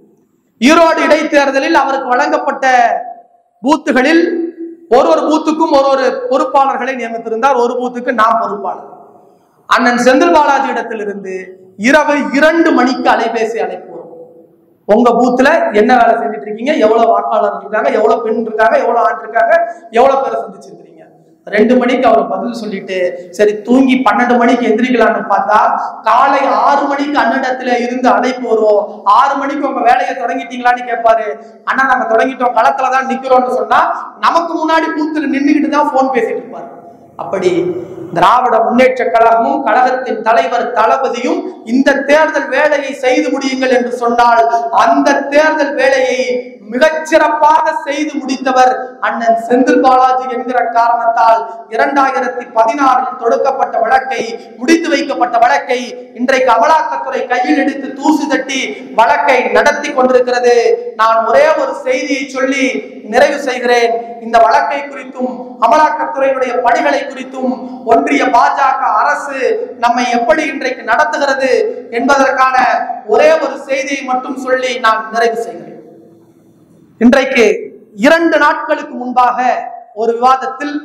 ஈரோடு இடைத்தேர்தலில் அவருக்கு வழங்கப்பட்ட பூத்துகளில் ஒரு பூத்துக்கும் ஒரு பொறுப்பாளர்களை நியமித்திருந்தார். ஒரு பூத்துக்கு நான் பொறுப்பாளர். அண்ணன் செந்தில் பாலாஜி இடத்திலிருந்து இரவு 2 மணிக்கு அலைபேசி அழைப்பு வரும். உங்க பூத்துல என்ன வேலை செஞ்சுட்டு இருக்கீங்க, எவ்வளவு வாக்காளர் இருக்காங்க, எவ்வளவு பெண் இருக்காங்க, எவ்வளவு ஆண் இருக்காங்க, எவ்வளவு பேரை சந்திச்சிருக்கீங்க. 2 மணிக்கு அவர் பதில் சொல்லிட்டு சரி தூங்கி 12 மணிக்கு எந்திரிக்கலாம்னு பார்த்தா, காலை 6 மணிக்கு அண்ணனிடத்துல இருந்து அழைப்பு வரும். 6 மணிக்கு உங்க வேலையை தொடங்கிட்டீங்களான்னு கேட்பாரு. அண்ணா நாங்க தொடங்கிட்டோம், களத்துலதான் நிக்கிறோம்னு சொன்னா, நமக்கு முன்னாடி பூத்துல நின்றுகிட்டு தான் போன் பேசிட்டு இருப்பாரு. அப்படி திராவிட முன்னேற்ற கழகமும் கழகத்தின் தலைவர் தளபதியும் இந்த தேர்தல் வேலையை செய்து முடியுங்கள் என்று சொன்னால், அந்த தேர்தல் வேலையை மிகச்சிறப்பாக செய்து முடித்தவர் அண்ணன் செந்தில் பாலாஜி என்கிற காரணத்தால் 2016 தொடுக்கப்பட்ட வழக்கை, முடித்து வைக்கப்பட்ட வழக்கை இன்றைக்கு அமலாக்கத்துறை கையில் எடுத்து தூசு தட்டி வழக்கை நடத்தி கொண்டிருக்கிறது. நான் ஒரே ஒரு செய்தியை சொல்லி நிறைவு செய்கிறேன். இந்த வழக்கை குறித்தும் அமலாக்கத்துறையினுடைய பணிகளை குறித்தும் ஒன்றிய பாஜக அரசு நம்மை எப்படி இன்றைக்கு நடத்துகிறது என்பதற்கான ஒரே ஒரு செய்தியை மட்டும் சொல்லி நான் நிறைவு செய்கிறேன். இன்றைக்கு 2 நாட்களுக்கு முன்பாக ஒரு விவாதத்தில்,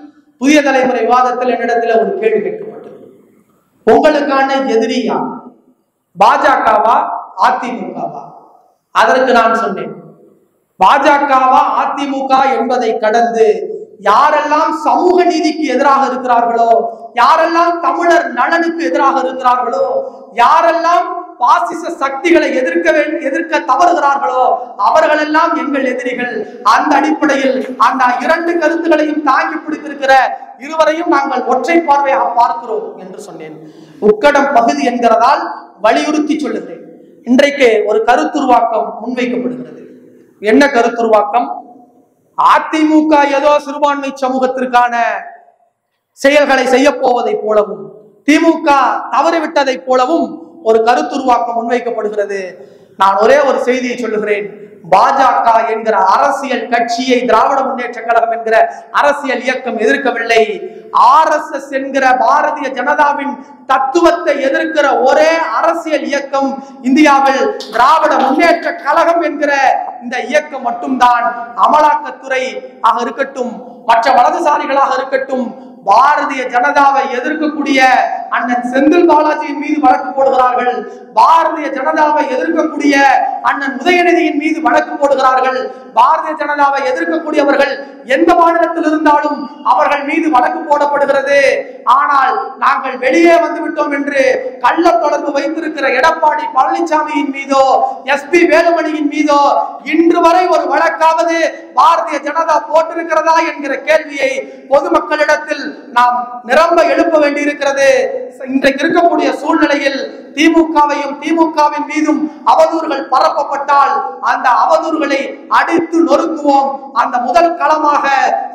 புதிய தலைமுறை விவாதத்தில் என்னிடத்தில் ஒரு கேள்வி கேட்கப்பட்டது. உங்களுக்கான எதிரி யார், பாஜகவா அதிமுகவா? அதற்கு நான் சொன்னேன், பாஜகவா அதிமுக என்பதை கடந்து யாரெல்லாம் சமூக நீதிக்கு எதிராக இருக்கிறார்களோ, யாரெல்லாம் தமிழர் நலனுக்கு எதிராக இருக்கிறார்களோ, யாரெல்லாம் பாசிச சக்திகளை எதிர்க்க தவறுகிறார்களோ அவர்களெல்லாம் எங்கள் எதிரிகள். அந்த அடிப்படையில் அந்த 2 கருத்துக்களையும் தாங்கி பிடித்திருக்கிற இருவரையும் நாங்கள் ஒற்றை பார்வையாக பார்க்கிறோம் என்று சொன்னேன். உக்கடம் பகுதி என்கிறதால் வலியுறுத்தி சொல்லுகிறேன். இன்றைக்கு ஒரு கருத்துருவாக்கம் முன்வைக்கப்படுகிறது. என்ன கருத்துருவாக்கம்? அதிமுக ஏதோ சிறுபான்மை சமூகத்திற்கான செயல்களை செய்ய போவதை போலவும், திமுக தவறிவிட்டதை போலவும் ஒரு கருத்துருவாக்கம் முன்வைக்கப்படுகிறது. நான் ஒரே ஒரு செய்தியை சொல்லுகிறேன். பாஜக என்கிற அரசியல் கட்சியை திராவிட முன்னேற்ற கழகம் என்கிற அரசியல் இயக்கம் எதிர்க்கவில்லை. RSS என்கிற பாரதிய ஜனதாவின் தத்துவத்தை எதிர்க்கிற ஒரே அரசியல் இயக்கம் இந்தியாவில் திராவிட முன்னேற்ற கழகம் என்கிற இந்த இயக்கம் மட்டும்தான். அமலாக்கத்துறை ஆக இருக்கட்டும், மற்ற வலதுசாரிகளாக இருக்கட்டும், பாரதிய ஜனதாவை எதிர்க்கக்கூடிய அண்ணன் செந்தில் பாலாஜியின் மீது வழக்கு போடுகிறார்கள். பாரதிய ஜனதாவை எதிர்க்கக்கூடிய அண்ணன் உதயநிதியின் மீது வழக்கு போடுகிறார்கள். பாரதிய ஜனதாவை எதிர்க்கக்கூடியவர்கள் எந்த மாநிலத்தில் இருந்தாலும் அவர்கள் மீது வழக்கு போடப்படுகிறது. ஆனால் நாங்கள் வெளியே வந்துவிட்டோம் என்று கள்ள தொடர்பு வைத்திருக்கிற எடப்பாடி பழனிசாமியின் மீதோ SP வேலுமணியின் மீதோ இன்று வரை ஒரு வழக்காவது பாரதிய ஜனதா போட்டிருக்கிறதா என்கிற கேள்வியை பொதுமக்களிடத்தில் நாம் நிரம்ப எழுப்ப வேண்டியிருக்கிறது. இன்றைக்கு இருக்கக்கூடிய சூழ்நிலையில் திமுகவையும் திமுகவின் மீதும் அவதூறுகள் பரப்பப்பட்டால் அந்த அவதூறுகளை அடித்து நொறுக்குவோம். அந்த முதல் களமாக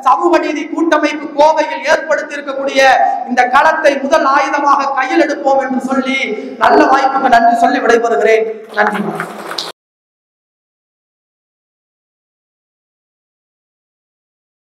சமூக நீதி கூட்டமைப்பு கோவையில் ஏற்படுத்தி இருக்கக்கூடிய இந்த களத்தை முதல் ஆயுதமாக கையில் எடுப்போம் என்று சொல்லி நல்ல வாய்ப்புக்கு நன்றி சொல்லி விடைபெறுகிறேன். நன்றி.